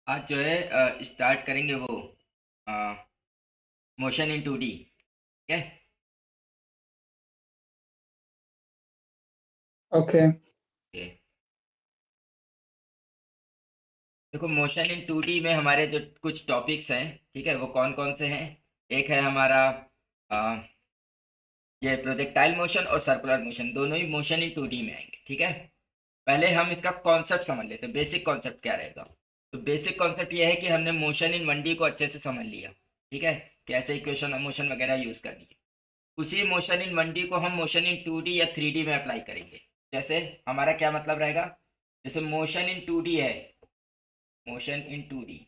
आज जो है स्टार्ट करेंगे वो मोशन इन 2D। ठीक है। ओके। ओके। देखो मोशन इन 2D में हमारे जो कुछ टॉपिक्स हैं, ठीक है, वो कौन कौन से हैं। एक है हमारा अ, ये प्रोजेक्टाइल मोशन और सर्कुलर मोशन, दोनों ही मोशन इन 2D में आएंगे। ठीक है। पहले हम इसका कॉन्सेप्ट समझ लेते हैं, बेसिक कॉन्सेप्ट क्या रहेगा। तो बेसिक कॉन्सेप्ट ये है कि हमने मोशन इन 1D को अच्छे से समझ लिया। ठीक है। कैसे इक्वेशन मोशन वगैरह यूज करनी है। उसी मोशन इन 1D को हम मोशन इन 2D या 3D में अप्लाई करेंगे। जैसे हमारा क्या मतलब रहेगा। जैसे मोशन इन 2D है, मोशन इन 2D,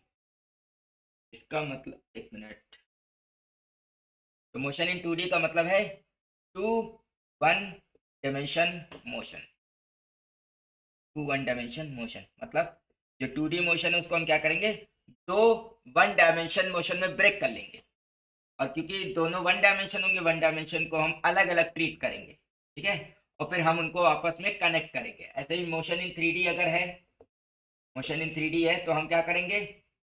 इसका मतलब, एक मिनट। तो मोशन इन 2D का मतलब है two one dimension motion. Two one dimension motion मतलब जो 2D मोशन है उसको हम क्या करेंगे, दो वन डायमेंशन मोशन में ब्रेक कर लेंगे। और क्योंकि दोनों वन डायमेंशन होंगे, वन डायमेंशन को हम अलग अलग ट्रीट करेंगे। ठीक है। और फिर हम उनको आपस में कनेक्ट करेंगे। ऐसे ही मोशन इन 3D अगर है, मोशन इन 3D है तो हम क्या करेंगे,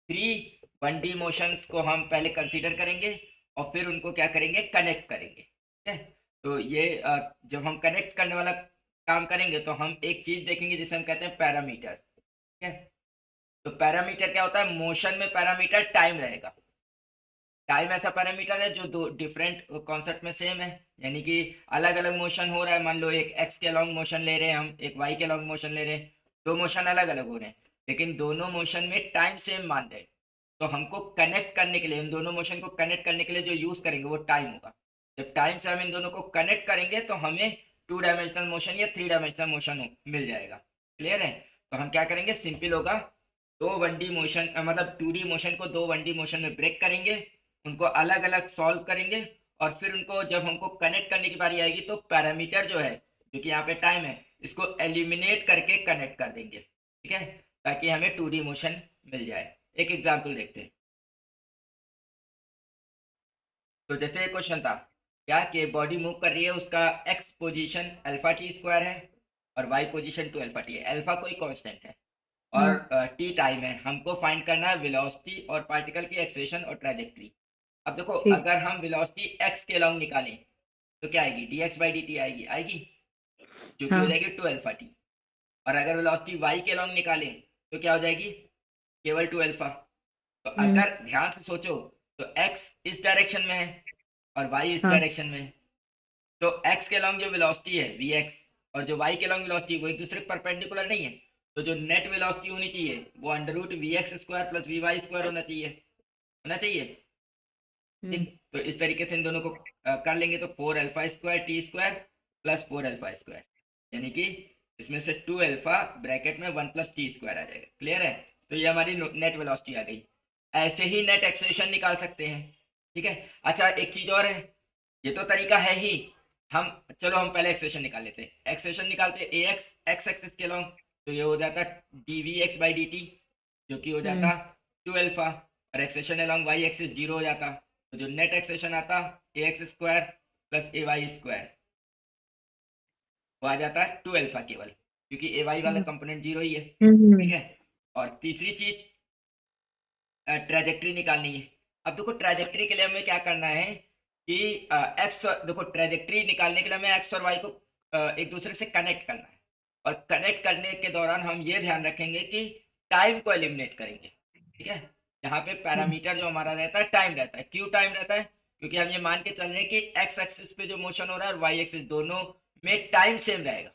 थ्री 1D मोशंस को हम पहले कंसीडर करेंगे और फिर उनको क्या करेंगे, कनेक्ट करेंगे। ठीक है। तो ये जब हम कनेक्ट करने वाला काम करेंगे तो हम एक चीज देखेंगे जिसे हम कहते हैं पैरामीटर। ठीक है। तो पैरामीटर क्या होता है, मोशन में पैरामीटर टाइम रहेगा। टाइम ऐसा पैरामीटर है जो दो डिफरेंट कॉन्सेप्ट में सेम है। यानी कि अलग अलग मोशन हो रहा है, मान लो एक एक्स के लॉन्ग मोशन ले रहे हैं, हम एक वाई के लॉन्ग मोशन ले रहे हैं। दो मोशन अलग अलग हो रहे हैं लेकिन दोनों मोशन में टाइम सेम मान रहे हैं। तो हमको कनेक्ट करने के लिए, इन दोनों मोशन को कनेक्ट करने के लिए जो यूज करेंगे वो टाइम होगा। जब टाइम से हम इन दोनों को कनेक्ट करेंगे तो हमें टू डायमेंशनल मोशन या थ्री डायमेंशनल मोशन मिल जाएगा। क्लियर है। तो हम क्या करेंगे, सिंपल होगा, दो 1D मोशन मतलब 2D मोशन को दो 1D मोशन में ब्रेक करेंगे, उनको अलग अलग सॉल्व करेंगे। और फिर उनको जब हमको कनेक्ट करने की बारी आएगी तो पैरामीटर जो है, जो कि यहाँ पे टाइम है, इसको एलिमिनेट करके कनेक्ट कर देंगे। ठीक है। ताकि हमें 2D मोशन मिल जाए। एक एग्जांपल देखते हैं। तो जैसे एक क्वेश्चन था क्या, कि बॉडी मूव कर रही है, उसका X position alpha T square है और Y position two alpha T है। अल्फा कोई कांस्टेंट है हम्म। और टी टाइम है। हमको फाइंड करना है वेलोसिटी और पार्टिकल की एक्सेलेरेशन और ट्रैजेक्टरी। अब देखो, ठीक। अगर हम वेलोसिटी एक्स के लॉन्ग निकालें तो क्या आएगी, D x by D T आएगी आएगी, जो कि हो हाँ। जाएगी टू अल्फा टी। और अगर वेलोसिटी वाई के लॉन्ग निकालें तो क्या हो जाएगी, केवल टू अल्फा। तो हम्म। अगर ध्यान से सोचो तो एक्स इस डायरेक्शन में है और वाई इस हाँ। डायरेक्शन में है। तो एक्स के लॉन्ग जो वेलोसिटी है वी एक्स, और जो वाई के लॉन्ग वेलोसिटी वो एक दूसरे के परपेंडिकुलर नहीं है। तो जो नेट वेलोसिटी होनी चाहिए वो under root V X square plus we Y square होना चाहिए, होना चाहिए। हम्म। ठीक। तो इस तरीके से इन दोनों को कर लेंगे तो four alpha square T square plus four alpha square, यानी कि इसमें से टू अल्फा ब्रैकेट में वन प्लस टी स्क्वायर आ जाएगा। क्लियर है। तो ये हमारी नेट वेलोसिटी आ गई। ऐसे ही नेट एक्सेलेरेशन निकाल सकते हैं। ठीक है। अच्छा, एक चीज और है, ये तो तरीका है ही। हम, चलो हम पहले एक्सेलेरेशन निकाल लेते हैं। एक्सेलेरेशन निकालते हैं ए एक्स एक्स एक्सिस के लॉन्ग, तो ये हो जाता D V X by D T, जो कि हो हम्म। जाता टू अल्फा। और acceleration along Y axis zero हो जाता। तो जो नेट एक्सेलेरेशन आता A X square plus A Y square, वो आ जाता है टू अल्फा केवल, क्योंकि ए वाई वाला हम्म। कंपोनेंट जीरो ही है। ठीक हम्म। है। और तीसरी चीज, ट्रेजेक्ट्री निकालनी है। अब देखो ट्रेजेक्ट्री के लिए हमें क्या करना है कि एक्स, देखो ट्रेजेक्ट्री निकालने के लिए हमें एक्स और वाई को एक दूसरे से कनेक्ट करना है। और कनेक्ट करने के दौरान हम ये ध्यान रखेंगे कि टाइम को एलिमिनेट करेंगे। ठीक है। यहाँ पे पैरामीटर जो हमारा रहता है टाइम रहता है। क्यों टाइम रहता है, क्योंकि हम ये मान के चल रहे हैं कि एक्स एक्सिस पे जो मोशन हो रहा है और वाई एक्सिस दोनों में टाइम सेम रहेगा।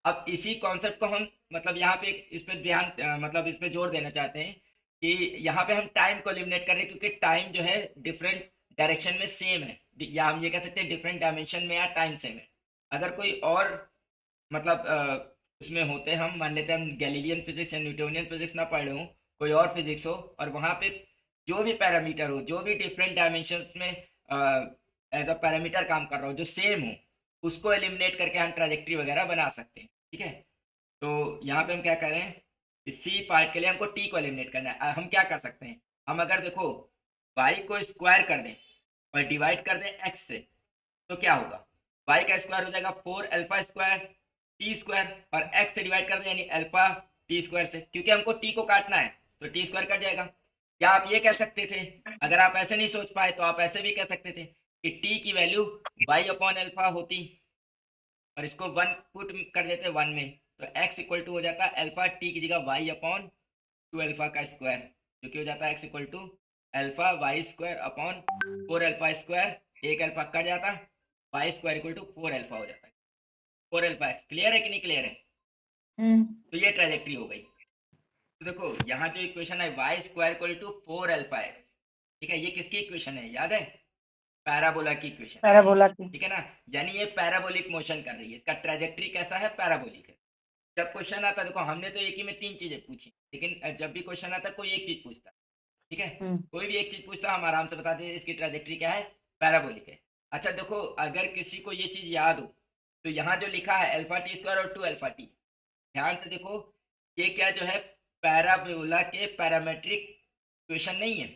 अब इसी कॉन्सेप्ट को हम मतलब यहाँ पे इस पे ध्यान मतलब इस पे जोर देना चाहते हैं कि यहाँ पे हम टाइम को एलिमिनेट कर रहे हैं, क्योंकि टाइम जो है डिफरेंट डायरेक्शन में सेम है, या हम ये कह सकते हैं डिफरेंट डायमेंशन में या टाइम सेम है। अगर कोई और मतलब उसमें होते, हम मान लेते हैं हम गैलीलियन फिजिक्स या न्यूटोनियन फिजिक्स ना पढ़ रहे हो, कोई और फिजिक्स हो, और वहाँ पे जो भी पैरामीटर हो, जो भी डिफरेंट डायमेंशन में एज अ पैरामीटर काम कर रहा हो जो सेम हो, उसको एलिमिनेट करके हम ट्राजेक्ट्री वगैरह बना सकते हैं। ठीक है। तो यहाँ पे हम क्या कर रहे हैं, सी पार्ट के लिए हमको टी को एलिमिनेट करना है। हम क्या कर सकते हैं, हम अगर देखो वाई को स्क्वायर कर दें और डिवाइड कर दें एक्स से, तो क्या होगा, वाई का स्क्वायर हो जाएगा four alpha square T square, और एक्स से डिवाइड कर दें यानी अल्फा टी स्क्वायर से, क्योंकि हमको टी को काटना है। तो टी स्क्वायर कट जाएगा। या आप ये कह सकते थे, अगर आप ऐसे नहीं सोच पाए तो आप ऐसे भी कह सकते थे कि टी की वैल्यू वाई अपॉन अल्फा होती, और इसको वन पुट कर देते वन में, तो एक्स इक्वल टू हो जाता अल्फा टी की जगह वाई अपॉन टू अल्फा का स्क्वायर, जो कि हो जाता है x equal to alpha y square upon four alpha square, एक अल्फा कट जाता, y square equal to four alpha हो जाता है, फोर अल्फा एक्स। क्लियर है कि नहीं क्लियर है? तो ये ट्रेजेक्ट्री हो गई। तो देखो यहाँ जो इक्वेशन है y square equal to four alpha x, ठीक है, ये किसकी इक्वेशन है याद है? पैराबोला की इक्वेशन, पैराबोला की। ठीक है ना। यानी ये पैराबोलिक मोशन कर रही है, इसका ट्रेजेक्ट्री कैसा है? पैराबोलिक है। जब क्वेश्चन आता, देखो हमने तो एक ही में तीन चीजें पूछी, लेकिन जब भी क्वेश्चन आता कोई एक चीज पूछता, ठीक है, कोई भी एक चीज पूछता हम आराम से बताते हैं इसकी ट्रेजेक्ट्री क्या है, पैराबोलिक है। अच्छा देखो, अगर किसी को ये चीज याद हो तो यहाँ जो लिखा है अल्फा टी स्क्वायर और टू अल्फा टी, ध्यान से देखो, ये क्या जो है पैराबोला के पैरामेट्रिक इक्वेशन नहीं है,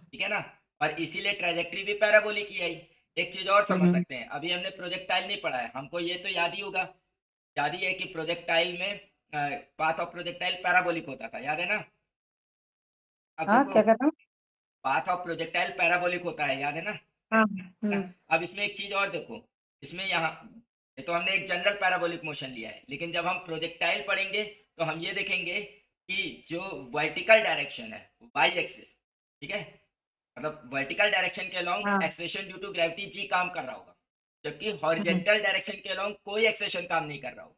ठीक है ना। और इसीलिए ट्रेजेक्ट्री भी पैराबोलिक ही आई। एक चीज और समझ सकते हैं, अभी हमने प्रोजेक्टाइल नहीं पढ़ा है, हमको ये तो याद ही होगा, याद ही है कि प्रोजेक्टाइल में पाथ ऑफ प्रोजेक्टाइल पैराबोलिक होता था, याद है ना? अब हाँ, देखो, क्या कहता हूँ? पाथ ऑफ प्रोजेक्टाइल पैराबोलिक होता है, याद है ना? हाँ। ना? अब इसमें एक चीज और देखो, इसमें यहाँ, ये तो हमने एक जनरल पैराबोलिक मोशन लिया है, लेकिन जब हम प्रोजेक्टाइल पढ़ेंगे तो हम ये देखेंगे कि जो वर्टिकल डायरेक्शन है वाई एक्सिस, ठीक है, मतलब वर्टिकल डायरेक्शन के अलोंग हाँ। Accession due to gravity G काम कर रहा होगा, जबकि हम्म। हॉरिजेंटल डायरेक्शन के अलोंग कोई एक्सेशन काम नहीं कर रहा होगा,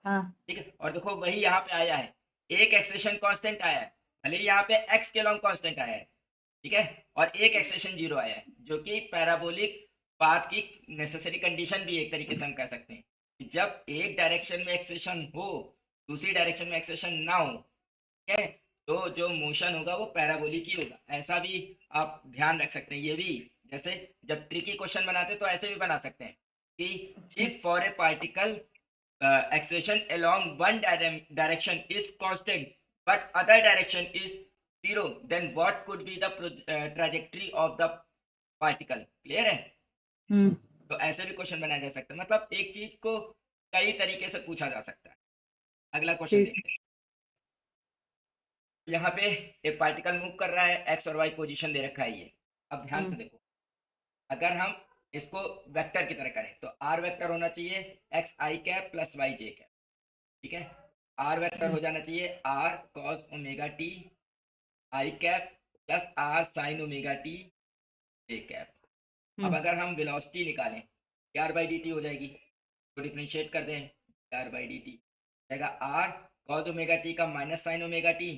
हाँ। ठीक है। और देखो वही यहाँ पे आया है, एक एक्सेशन कांस्टेंट आया है, भले ही यहाँ पे एक्स के अलोंग कांस्टेंट आया है, ठीक है, और एक एक्सेशन जीरो आया है, जो कि पैराबोलिक पाथ की नेसेसरी कंडीशन भी एक तरीके से हम कह सकते हैं कि जब एक डायरेक्शन में एक्सेशन हो दूसरी डायरेक्शन में एक्सेशन ना हो, ठीक है, तो जो मोशन होगा वो पैराबोलिक ही होगा। ऐसा भी आप ध्यान रख सकते हैं, ये भी जैसे जब ट्रिकी क्वेश्चन बनाते हैं तो ऐसे भी बना सकते हैं कि अच्छा। If for a particle acceleration along one direction is constant but other direction is zero, then what could be the trajectory of the particle? Clear है? हम्म। तो ऐसे भी क्वेश्चन बनाया जा सकता है, मतलब एक चीज को कई तरीके से पूछा जा सकता है। अगला क्वेश्चन ठीक। देखते हैं। यहाँ पे एक पार्टिकल मूव कर रहा है, एक्स और वाई पोजीशन दे रखा है ये। अब ध्यान से देखो, अगर हम इसको वेक्टर की तरह करें तो आर वेक्टर होना चाहिए x i cap plus y j cap, ठीक है। आर वेक्टर हो जाना चाहिए r cos omega t i cap plus r sine omega t j cap. अब अगर हम वेलोसिटी निकालें, आर बाई डी टी हो जाएगी, तो डिफ्रेंशिएट कर दें आर बाई डी टी जाएगा आर कॉस ओमेगा टी का माइनस साइन ओमेगा टी,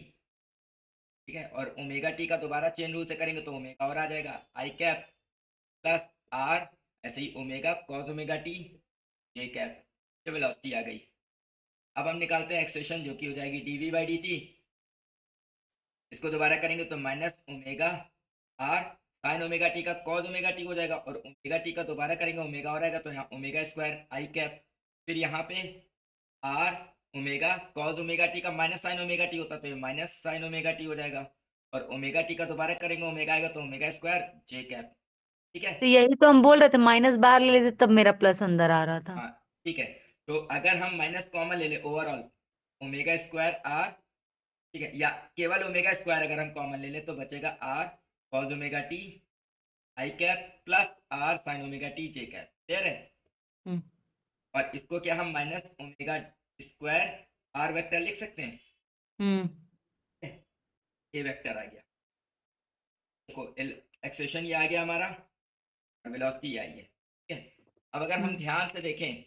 ठीक है, और ओमेगा टी का दोबारा चेन रूल से करेंगे तो ओमेगा और आ जाएगा आई कैप प्लस आर, ऐसे ही omega cos omega t j cap, तो वेलोसिटी आ गई। अब हम निकालते हैं एक्सेशन, जो कि हो जाएगी d v by D t, इसको दोबारा करेंगे तो minus omega r sine omega t का कॉस ओमेगा टी हो जाएगा, और ओमेगा टी का दोबारा करेंगे ओमेगा और आएगा, तो यहाँ ओमेगा स्क्वायर आई कैप, फिर यहाँ पे r omega cos omega t का माइनस साइन ओमेगा टी होता तो ये माइनस साइन ओमेगा टी हो जाएगा, और ओमेगा टी का दोबारा करेंगे ओमेगा आएगा तो ओमेगा स्क्वायर जे कैप, ठीक है। तो यही तो हम बोल रहे थे, माइनस बाहर ले लेते तब मेरा प्लस अंदर आ रहा था। हाँ ठीक है, तो अगर हम माइनस कॉमन ले ले ओवरऑल ओमेगा स्क्वायर आर, ठीक है, या केवल ओमेगा स्क्वायर अगर हम कॉमन ले ले तो बचेगा r cos omega t i cap plus r sine omega t j cap, clear है? हम्म। और इसको क्या हम minus omega square r vector लिख सकते हैं, हम्म। ए वेक्टर आ गया, देखो एक्सेशन ये आ गया हमारा, और वेलोसिटी आई है, ठीक है। अब अगर हम ध्यान से देखें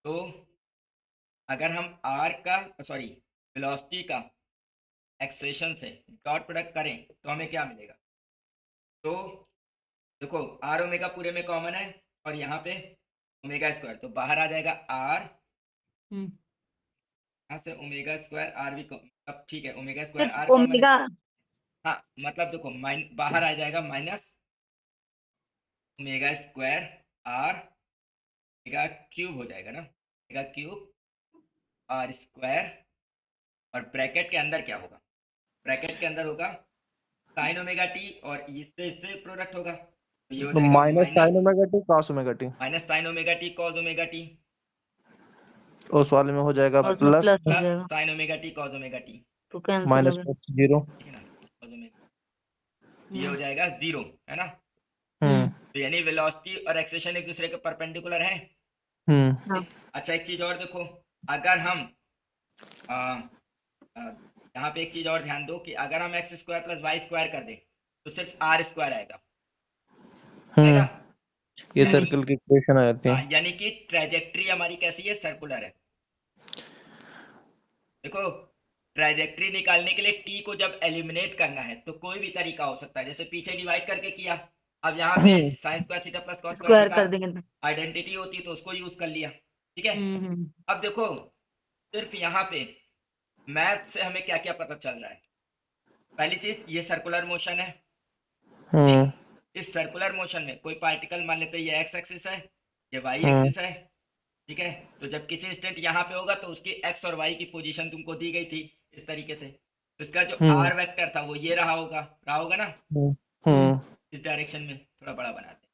तो अगर हम आर का सॉरी वेलोसिटी का एक्सेशन से डॉट प्रोडक्ट करें तो हमें क्या मिलेगा? तो देखो आर ओमेगा पूरे में कॉमन है, और यहाँ पे ओमेगा स्क्वायर, तो बाहर आ जाएगा आर, यहाँ से ओमेगा स्क्वायर आर भी अब ठीक है, ओमेगा स्क्वायर आर सिर्फ कॉमन है, ओमेगा। हाँ मतलब देखो बाहर आ जाएगा minus omega square r omega cube हो जाएगा ना, ओमेगा क्यूब आर स्क्वायर, और ब्रैकेट के अंदर क्या होगा? ब्रैकेट के अंदर होगा साइन ओमेगा टी, और इससे प्रोडक्ट होगा तो ये हो तो जाएगा minus sine omega T cos omega T. Minus sine omega T cos omega T, उस वाले में हो जाएगा और उसमें प्लस प्लस हो प्लस जाएगा sign omega T cos omega T, तो कैंसिल हो माइनस गया। प्लस 0। ठीक है ना, cos ओमेगा, ये हो जाएगा 0, है ना। हम्म तो यानी वेलोसिटी और एक्सेलेरेशन एक दूसरे के परपेंडिकुलर हैं। हम्म हाँ। अच्छा एक चीज और देखो, अगर हम आ, आ, यहाँ पे एक चीज और ध्यान दो कि अगर हम x square plus y square कर दें तो सिर्फ आर स्क्वायर आएगा, आएगा। ये यानी सर्कल की इक्वेशन आ जाती है। यानी कि ट्रेजेक्ट्री हमारी कैसी है, सर्कुलर है। देखो, ट्राइजेक्टरी निकालने के लिए टी को जब एलिमिनेट करना है तो कोई भी तरीका हो सकता है, जैसे पीछे डिवाइड करके किया। अब यहाँ पे hmm sine square theta plus cos square square theta कर देंगे तो। आइडेंटिटी होती है तो उसको यूज कर लिया, ठीक है। हम्म। अब देखो, सिर्फ यहाँ पे मैथ से हमें क्या क्या पता चल रहा है। पहली चीज, ये सर्कुलर मोशन है, हम्म ठीक। इस सर्कुलर मोशन में कोई पार्टिकल, मान लेते हैं ये एक्स एक्सिस है, ये वाई हम्म एक्सिस है, ठीक है। तो जब किसी इंस्टेंट यहाँ पे होगा तो उसकी एक्स और वाई की पोजीशन तुमको दी गई थी इस तरीके से, तो इसका जो हम्म आर वेक्टर था वो ये रहा होगा ना। हम्म हम्म। हम्म इस डायरेक्शन में थोड़ा बड़ा बनाते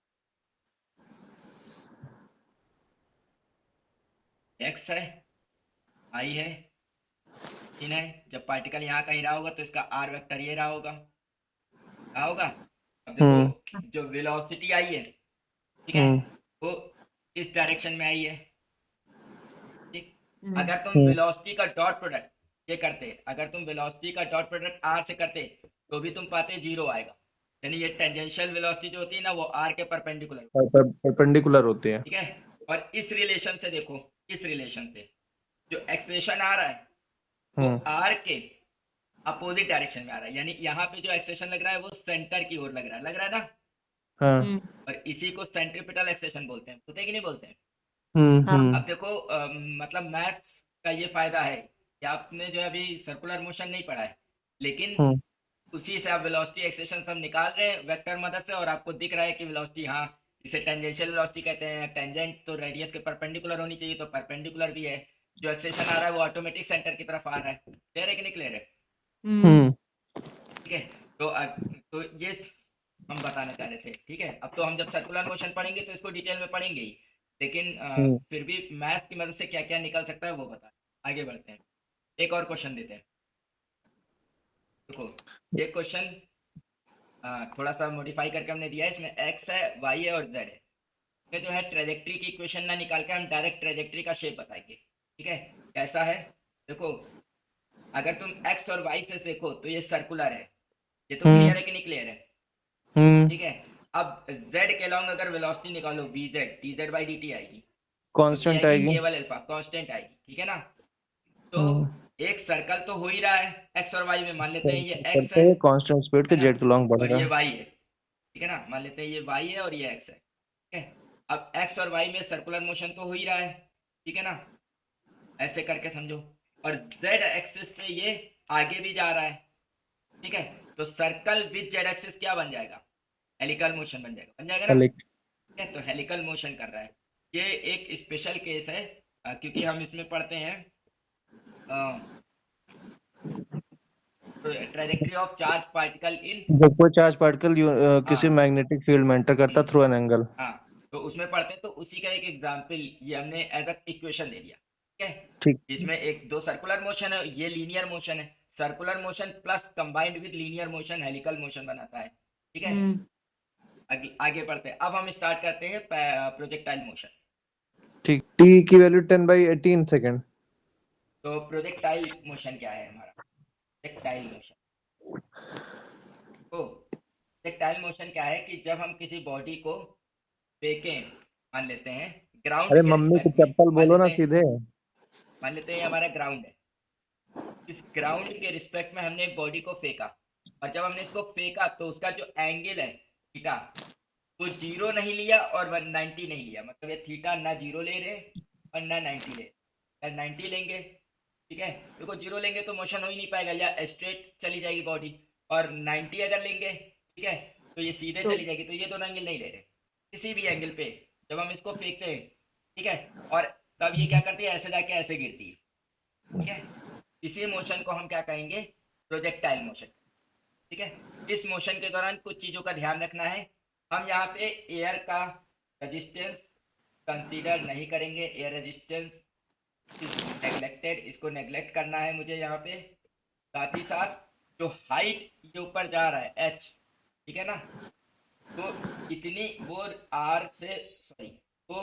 हैं, एक्स है, आई है, इन है। जब पार्टिकल यहाँ कहीं रहा होगा तो इसका आर वेक्टर ये रहा होगा। अब देखो, हम्म जो वेलोसिटी आई है, ठीक है, हम्म वो इस डायरेक्शन में आई है, ठीक। हम्म। अगर तुम हम्म वेलोसिटी का डॉट प्रोडक्ट ये करते, अगर तुम वेलोसिटी का डॉट प्रोडक्ट आर से करते तो भी तुम पाते जीरो आएगा। यानी ये टेंजेंशियल वेलोसिटी जो होती है ना वो आर के परपेंडिकुलर, परपेंडिकुलर होते हैं। ठीक है। और इस रिलेशन से देखो, इस रिलेशन से जो एक्सेलेरेशन आ रहा है वो हम्म आर के अपोजिट डायरेक्शन में आ रहा है। यानी यहाँ पे जो एक्सेलेरेशन लग रहा है वो सेंटर की ओर लग रहा है ना। हाँ हम्म। और इसी को सेंट्रीपिटल एक्सेलेरेशन बोलते हैं, बोलते हैं कि नहीं बोलते हैं। हाँ। अब देखो, मतलब मैथ्स का ये फायदा है कि आपने जो है अभी सर्कुलर मोशन नहीं पढ़ा है, लेकिन हम्म उसी से आप वेलोसिटी एक्सेलेरेशन सब निकाल रहे हैं वेक्टर मदद से, और आपको दिख रहा है कि वेलोसिटी, हाँ, इसे टेंजेंशियल वेलोसिटी कहते हैं। टेंजेंट तो रेडियस के परपेंडिकुलर होनी चाहिए, तो परपेंडिकुलर भी है। जो एक्सेलेरेशन आ रहा है वो ऑटोमेटिक सेंटर की तरफ आ रहा है। क्लियर है कि नहीं क्लियर है? हम्म। हम्म ठीक है। तो तो ये हम बताना चाह रहे थे, ठीक है। अब तो हम जब सर्कुलर मोशन पढ़ेंगे तो इसको डिटेल में पढ़ेंगे ही, लेकिन हम्म फिर भी मैथ्स की मदद से क्या क्या निकल सकता है वो बता, आगे बढ़ते हैं। एक और क्वेश्चन देते हैं। देखो, ये क्वेश्चन थोड़ा सा मॉडिफाई करके हमने दिया है। इसमें एक्स है, वाई है और जेड है। इसमें जो है ट्रेजेक्ट्री की इक्वेशन ना निकाल के हम डायरेक्ट ट्रेजेक्ट्री का शेप बताएंगे, ठीक है। कैसा है, देखो, अगर तुम एक्स और वाई से देखो तो ये सर्कुलर है, ये तो हम्म क्लियर है कि नहीं क्लियर है? हम्म ठीक है। अब z के लॉन्ग अगर वेलोसिटी निकालो, V Z D Z by D T आएगी, तो ये कांस्टेंट आएगी आएगी। केवल अल्फा, कांस्टेंट आएगी, ठीक है ना। तो हम्म एक सर्कल तो हो ही रहा है एक्स और वाई में, मान लेते हैं ये एक्स करते हैं कांस्टेंट स्पीड है के ना, जेट के लॉन्ग बढ़ और रहा ये है। वाई है, ठीक है ना। मान लेते हैं ये वाई है और ये एक्स है, ठीक है। अब एक्स और वाई में सर्कुलर मोशन तो हो ही रहा है, ठीक है ना, ऐसे करके समझो। और जेड एक्सिस पे ये आगे भी जा रहा है, ठीक है। तो सर्कल विद जेड एक्सिस क्या बन जाएगा, हेलिकल मोशन बन जाएगा ना। हेलिक्स। है तो हेलिकल मोशन कर रहा है। ये एक स्पेशल केस है, क्योंकि हम इसमें पढ़ते हैं trajectory of charge particle in, जब कोई चार्ज पार्टिकल किसी हाँ, मैग्नेटिक फील्ड में एंटर करता थ्रू एन एंगल। हाँ, तो उसमें पढ़ते हैं। तो उसी का एक एग्जांपल ये हमने एज अ इक्वेशन दे दिया, ठीक ठीक। है। इसमें एक दो सर्कुलर मोशन है, ये लीनियर मोशन है। Circular motion plus combined with linear motion helical motion बनाता है, ठीक है। हम्म। आगे बढ़ते हैं। अब हम स्टार्ट करते हैं प्रोजेक्टाइल मोशन। ठीक, टी की वैल्यू 10/18 सेकेंड। तो प्रोजेक्टाइल मोशन क्या है हमारा, प्रोजेक्टाइल मोशन, तो प्रोजेक्टाइल मोशन क्या है कि जब हम किसी बॉडी को फेंकें, मान लेते हैं ग्राउंड अरे के मम्मी की रिस्पेक्ट में, चप्पल बोलो ना सीधे। मान लेते हैं ये हमारा ग्राउंड है। इस ग्राउंड के रिस्पेक्ट में हमने एक बॉडी को फेंका, और जब हमने इसको फेंका तो उसका जो एंगल है थीटा, वो जीरो नहीं लिया और 190 नहीं लिया। मतलब ये थीटा ना जीरो ले रहे और ना 90 ले, अगर 90 लेंगे, ठीक है, देखो जीरो लेंगे तो मोशन हो ही नहीं पाएगा, या स्ट्रेट चली जाएगी बॉडी। और 90 अगर लेंगे, ठीक है, तो ये सीधे तो चली जाएगी। तो ये दोनों एंगल नहीं ले रहे किसी भी एंगल पे जब हम इसको फेंकते हैं, ठीक है। और तब ये क्या करती है, ऐसे जाके ऐसे गिरती है, ठीक है। इसी मोशन को हम क्या कहेंगे, प्रोजेक्टाइल मोशन, ठीक है। इस मोशन के दौरान कुछ चीज़ों का ध्यान रखना है। हम यहाँ पे एयर का रेजिस्टेंस कंसीडर नहीं करेंगे, एयर रेजिस्टेंस नेग्लेक्टेड, इसको नेग्लेक्ट करना है मुझे यहाँ पे। साथ ही साथ जो हाइट ये ऊपर जा रहा है एच, ठीक है ना, तो इतनी वो आर से, सॉरी, वो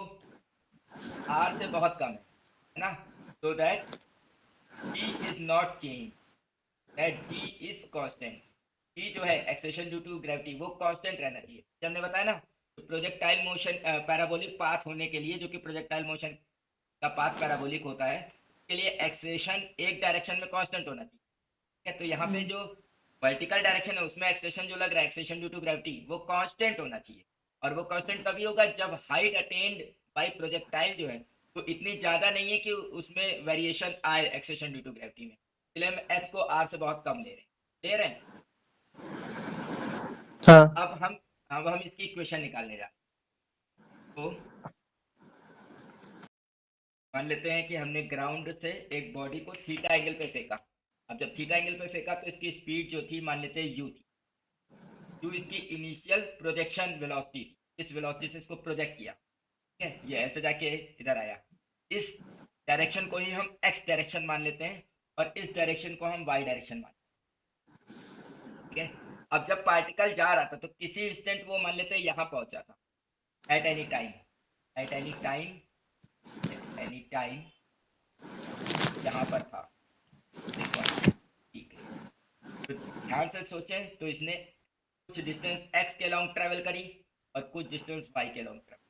आर से बहुत कम है ना, so that g is not change, that g is constant। g जो है एक्सेलेरेशन ड्यू टू ग्रेविटी वो कांस्टेंट रहना चाहिए। जब हमने बताया ना, तो प्रोजेक्टाइल मोशन पैराबोलिक पाथ होने के लिए, जो कि प्रोजेक्टाइल मोशन का पाथ पैराबोलिक होता है, उसके लिए एक्सेलेरेशन एक डायरेक्शन में कांस्टेंट होना चाहिए। ठीक है, तो यहाँ पे जो वर्टिकल डायरेक्शन है उसमें एक्सेलेरेशन जो लग रहा है, एक्सेलेरेशन ड्यू टू ग्रेविटी, वो कांस्टेंट होना चाहिए। और वो कांस्टेंट तभी होगा जब हाइट अटेन्ड बाय प्रोजेक्टाइल जो है तो इतनी ज़्यादा नहीं है कि उसमें वेरिएशन आए एक्सेलेरेशन ड्यू टू ग्रेविटी में, इसलिए हम एच को आर से बहुत कम ले रहे हैं। हाँ अब हम इसकी इक्वेशन निकालने जा रहे हैं। तो मान लेते हैं कि हमने ग्राउंड से एक बॉडी को थीटा एंगल पे फेंका। अब जब थीटा एंगल पे फेंका तो इसकी स्पीड जो थी मान लेते हैं यू थी। यू इसकी इनिशियल प्रोजेक्शन वेलोसिटी थी, इस वेलोसिटी से इसको प्रोजेक्ट किया। ठीक है, ये ऐसे जाके इधर आया। इस डायरेक्शन को ही हम एक्स डायरेक्शन मान लेते हैं और इस डायरेक्शन को हम वाई डायरेक्शन मान लेते हैं। ठीक है, अब जब पार्टिकल जा रहा था तो किसी इंस्टेंट वो मान लेते हैं यहाँ पहुंचा था, at any time, at any time, any time यहाँ पर था इस पॉइंट। ठीक है, तो ध्यान से सोचें तो इसने कुछ डिस्टेंस x के लॉन्ग ट्रेवल करी और कुछ डिस्टेंस y के लॉन्ग ट्रेवल।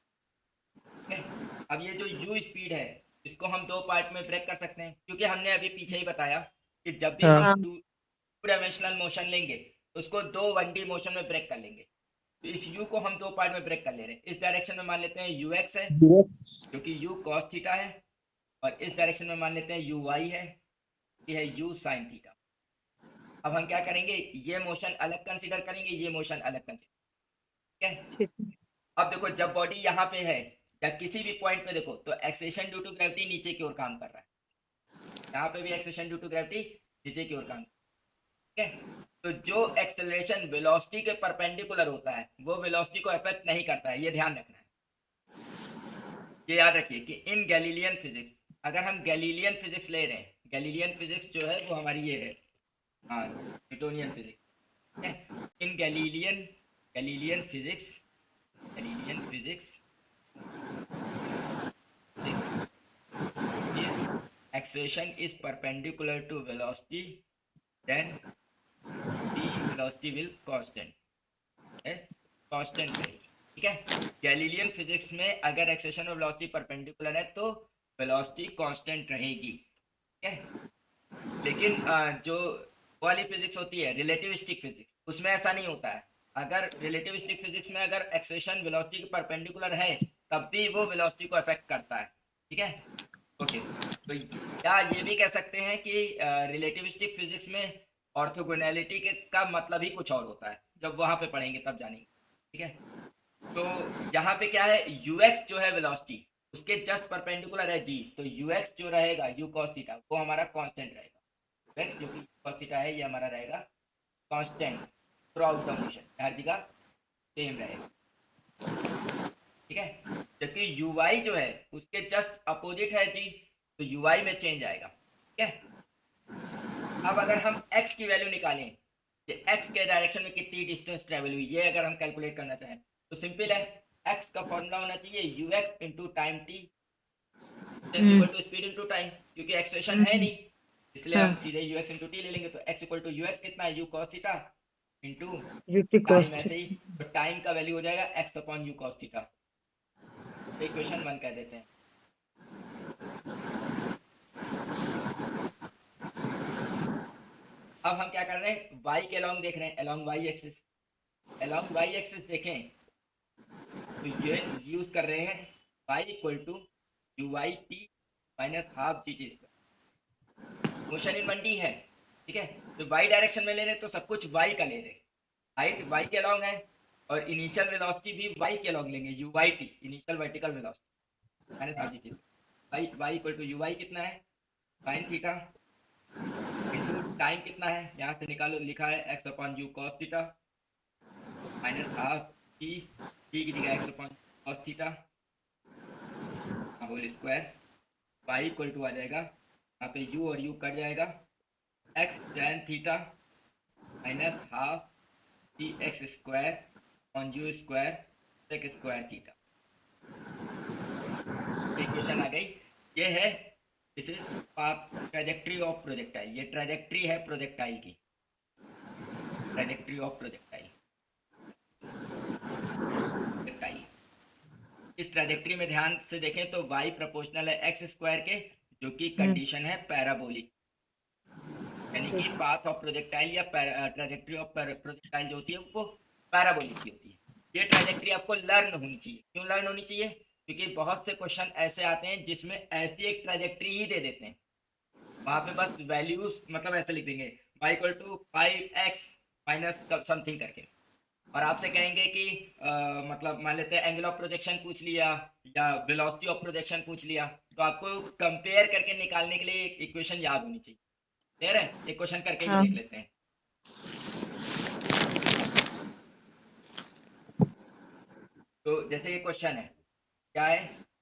ठीक है, अब ये जो u स्पीड है इसको हम दो पार्ट में ब्रेक कर सकते हैं, क्योंकि हमने अभी पीछे ही बताया कि जब भी हाँ हम टू डायमेंशनल मोशन लेंगे तो उसको दो 1D मोशन में ब्रेक कर लेंगे। तो इस u को हम दो पार्ट में ब्रेक कर ले रहे हैं। इस डायरेक्शन में मान लेते हैं ux है जो कि u cos थीटा है, और इस डायरेक्शन में मान लेते हैं uy है, ये है u sin थीटा। अब हम क्या करेंगे, ये मोशन अलग कंसीडर करेंगे, ये मोशन अलग कंसीडर। ठीक है, ठीक है। अब देखो जब बॉडी यहाँ पे है या किसी भी पॉइंट पे देखो तो एक्सेलेरेशन ड्यू टू ग्रेविटी नीचे की ओर काम कर रहा है, यहाँ पे भी एक्सेलेरेशन ड्यू टू ग्रेविटी नीचे की ओर काम। ठीक है, तो जो एक्सेलरेशन वेलोसिटी के परपेंडिकुलर होता है वो वेलोसिटी को अफेक्ट नहीं करता है, ये ध्यान रखना है। ये याद रखिए कि इन गैलीलियन फिजिक्स, अगर हम गैलीलियन फिजिक्स ले रहे हैं, गैलीलियन फिजिक्स जो है वो हमारी ये है, हाँ, Newtonian physics. In Galilean Galilean physics, Galilean physics acceleration is perpendicular to velocity, then the velocity will constant है, कांस्टेंट रहेगी। ठीक है, गैलीलियन फिजिक्स में अगर एक्सेलेरेशन और वेलोसिटी परपेंडिकुलर है तो वेलोसिटी कांस्टेंट रहेगी। ठीक है, लेकिन जो वाली फिजिक्स होती है रिलेटिविस्टिक फिजिक्स, उसमें ऐसा नहीं होता है। अगर रिलेटिविस्टिक फिजिक्स में अगर एक्सेलेरेशन वेलोसिटी के परपेंडिकुलर है तब भी वो वेलोसिटी को अफेक्ट करता है। ठीक है, ओके, तो क्या ये भी कह सकते हैं कि रिलेटिविस्टिक फिजिक्स में ऑर्थोगोनैलिटी के का मतलब ही कुछ और होता है, जब वहां पे पढ़ेंगे तब जानेंगे। ठीक है, तो यहाँ पे क्या है, ux जो है वेलोसिटी उसके जस्ट परपेंडिकुलर है g, तो ux जो रहेगा u cos थीटा वो हमारा कांस्टेंट रहेगा। x जो कि cos थीटा है ये हमारा रहेगा constant throughout the motion, हर जगह सेम रहेगा। ठीक है, जबकि uy जो है उसके जस्ट अपोजिट है g, तो uy में चेंज आएगा। ठीक है, अब अगर हम x की वैल्यू निकालें कि x के डायरेक्शन में कितनी डिस्टेंस ट्रेवल हुई, ये अगर हम कैलकुलेट करना चाहें तो सिंपल है, x का फॉर्मूला होना चाहिए ux into time t equal to speed into time, क्योंकि एक्सेलेरेशन है नहीं इसलिए हम सीधे ux इंटू टी ले लेंगे। तो x इक्वल टू ux कितना है, u cos theta into time, ऐसे ही तो टाइम का वैल्यू हो जाएगा x upon u cos theta. Equation 1 कह देते हैं। अब हम क्या कर रहे हैं, y के अलोंग देख रहे हैं, along y axis, along y axis देखें तो ये यूज कर रहे हैं y equal to u y t minus half g t square. Motion in 1D है। ठीक है, तो y डायरेक्शन में ले रहे तो सब कुछ y का ले रहे, हाइट y के अलोंग है और इनिशियल वेलोसिटी भी y के अलोंग लेंगे, u y t initial vertical velocity minus half g t. y equal to u y कितना है, साइन थीटा इंटू टाइम कितना है, यहाँ से निकालो, लिखा है x upon u cos theta minus half t की जगह x upon cos theta whole square. Y equal to आ जाएगा यहाँ पे यू और यू कट जाएगा, x tan theta minus half t x square on u square sec square theta. Equation आ गई। ये है this is path trajectory of projectile. ये ट्रेजेक्ट्री है प्रोजेक्टाइल की, ट्रेजेक्ट्री ऑफ प्रोजेक्टाइल। इस ट्रेजेक्ट्री में ध्यान से देखें तो y प्रोपोर्शनल है एक्स स्क्वायर के, जो कि कंडीशन है पैराबोलिक, यानी कि पाथ ऑफ प्रोजेक्टाइल या ट्रेजेक्ट्री ऑफ प्रोजेक्टाइल जो होती है वो पैराबोलिक की होती है। ये ट्रेजेक्ट्री आपको लर्न होनी चाहिए। क्यों लर्न होनी चाहिए? क्योंकि बहुत से क्वेश्चन ऐसे आते हैं जिसमें ऐसी एक ट्रेजेक्ट्री ही दे देते हैं, वहां पे बस वैल्यूज मतलब ऐसे लिख देंगे y equal to 5x minus something करके, और आपसे कहेंगे कि मतलब मान लेते हैं एंगल ऑफ प्रोजेक्शन पूछ लिया या वेलोसिटी ऑफ प्रोजेक्शन पूछ लिया, तो आपको कंपेयर करके निकालने के लिए एक इक्वेशन याद होनी चाहिए। क्लियर है? एक क्वेश्चन करके भी हाँ देख लेते हैं। तो जैसे ये क्वेश्चन है, क्या है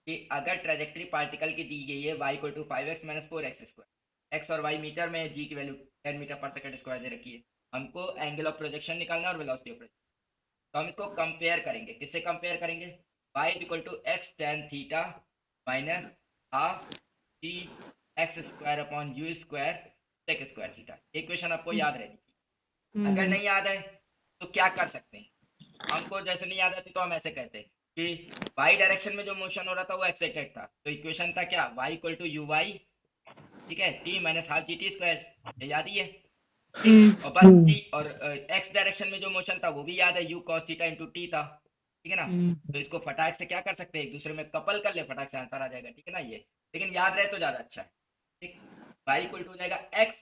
कि अगर ट्रेजेक्ट्री पार्टिकल की दी गई है y equal to 5x minus 4x square, x और y मीटर में, g की value 10 metre per second square दे रखी है, हमको एंगल ऑफ प्रोजेक्शन निकालना है और वेलोसिटी ऑफ प्रोजेक्शन। तो हम इसको कंपेयर करेंगे। किससे कंपेयर करेंगे? y equal to x tan theta minus half t x square upon u square sec square theta. Equation आपको याद रहनी चाहिए। अगर नहीं याद है तो क्या कर सकते हैं? हमको जैसे नहीं याद आती तो हम ऐसे कहते हैं कि y डायरेक्शन में जो मोशन हो रहा था वो एक्साइटेड था, तो इक्वेशन था क्या? y equal to u y, ठीक है, t minus half g t square, ये याद ही है, ठीक। और बस t और x डायरेक्शन में जो मोशन था वो भी याद है, u cos theta into T था, ठीक है ना। तो इसको फटाक से क्या कर सकते हैं, एक दूसरे में कपल कर ले, फटाक से आंसर आ जाएगा, ठीक है ना ये। लेकिन याद रहे तो ज्यादा अच्छा है, ठीक। y इक्वल टू हो जाएगा x।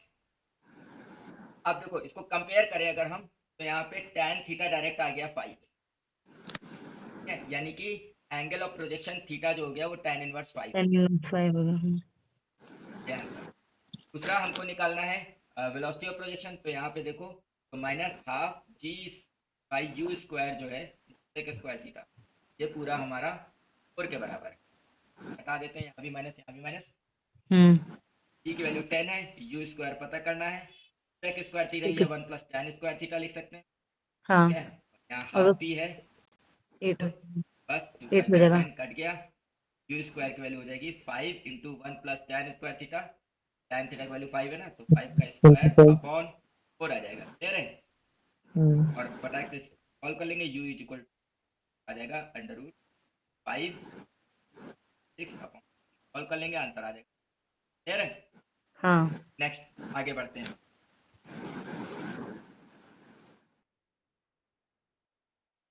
अब देखो इसको कंपेयर करें अगर हम, तो यहाँ पे tan थीटा डायरेक्ट आ गया 5, ठीक है, यानी कि एंगल ऑफ प्रोजेक्शन थीटा जो हो गया वो tan इनवर्स 5, 5 होगा। ये आंसर। दूसरा हमको निकालना है वेलोसिटी ऑफ प्रोजेक्शन, तो यहाँ पे देखो तो minus half g by u square जो है सेक स्क्वायर थीटा, ये पूरा हमारा 4 के बराबर है। हटा देते हैं, यहाँ भी माइनस यहाँ भी माइनस। जी की वैल्यू 10 है, यू स्क्वायर पता करना है, सेक स्क्वायर थीटा ठीक ये है। 1 प्लस tan स्क्वायर थीटा लिख सकते हैं, हाँ ठीक है। यहाँ और हाफ भी है, 8 तो बस 2 8 5 हो जाएगा। 10 कट गया, यू स्क्वायर की वैल्यू हो जाएगी 5 into 1 plus tan square theta, tan theta की वैल्यू 5 है ना, तो 5 का स्क्वायर अपॉन 4 आ जाएगा, क्लियर है। और फटाक से सॉल्व कर लेंगे, u इक्वल आ जाएगा अंडर रूट 5 6 अपॉन, सॉल्व कर लेंगे आंसर आ जाएगा, क्लियर है। हाँ नेक्स्ट आगे बढ़ते हैं।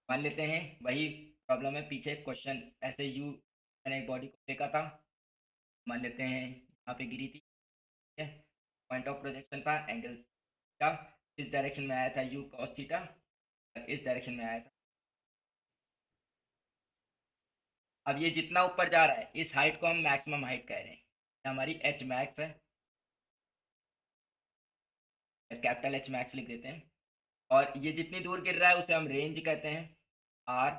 मान लेते हैं वही प्रॉब्लम है, पीछे क्वेश्चन ऐसे यू, मैंने एक बॉडी को देखा था, मान लेते हैं यहाँ पे गिरी थी, ठीक है, पॉइंट ऑफ प्रोजेक्शन था एंगल का, इस डायरेक्शन में आया था यू कॉस थीटा, इस डायरेक्शन में आया था। अब ये जितना ऊपर जा रहा है इस हाइट को हम मैक्सिमम हाइट कह रहे हैं, ये हमारी एच मैक्स है, कैपिटल एच मैक्स लिख देते हैं। और ये जितनी दूर गिर रहा है उसे हम रेंज कहते हैं, आर,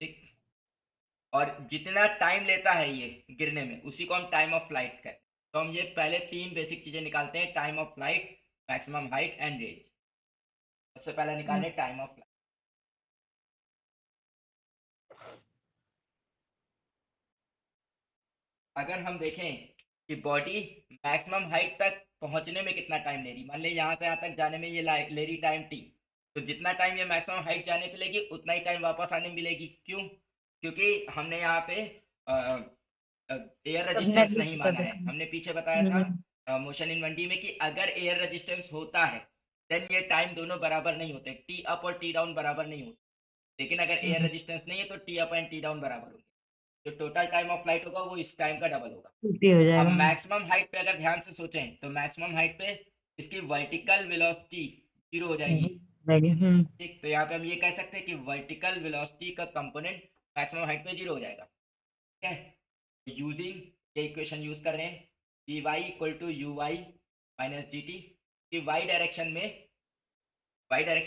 ठीक। और जितना टाइम लेता है ये गिरने में उसी को हम टाइम ऑफ फ्लाइट कहते हैं। तो हम ये पहले 3 बेसिक चीजें निकालते हैं, time of flight, maximum height and range. सबसे पहले निकालें टाइम ऑफ फ्लाइट। अगर हम देखें कि बॉडी मैक्सिमम हाइट तक पहुंचने में कितना टाइम ले रही, मान ले यहाँ से यहाँ तक जाने में ये ले रही टाइम टी, तो जितना टाइम ये मैक्सिमम हाइट जाने पे लेगी उतना ही टाइम वापस आने में मिलेगी। क्यों? क्योंकि हमने यहाँ पे एयर रेजिस्टेंस नहीं माना है। हमने पीछे बताया था मोशन इन 1D में कि अगर एयर रेजिस्टेंस होता है देन ये टाइम दोनों बराबर नहीं होते, टी अप और टी डाउन बराबर नहीं होते। लेकिन अगर एयर रेजिस्टेंस नहीं है तो T up and T down बराबर होंगे, जो टोटल टाइम ऑफ फ्लाइट होगा वो इस टाइम का डबल होगा। छुट्टी हो अब जाएगा। मैक्सिमम हाइट पे अगर ध्यान से सोचें तो मैक्सिमम हाइट पे इसकी वर्टिकल वेलोसिटी 0 हो जाएगी, ठीक। तो यहाँ पे हम ये कह सकते हैं कि वर्टिकल वेलोसिटी का कंपोनेंट मैक्सिमम हाइट पे 0 हो जाएगा, ठीक है। यूजिंग ये इक्वेशन यूज कर रहे हैं, d y equal to u y minus g t, कि वाई डायरेक्शन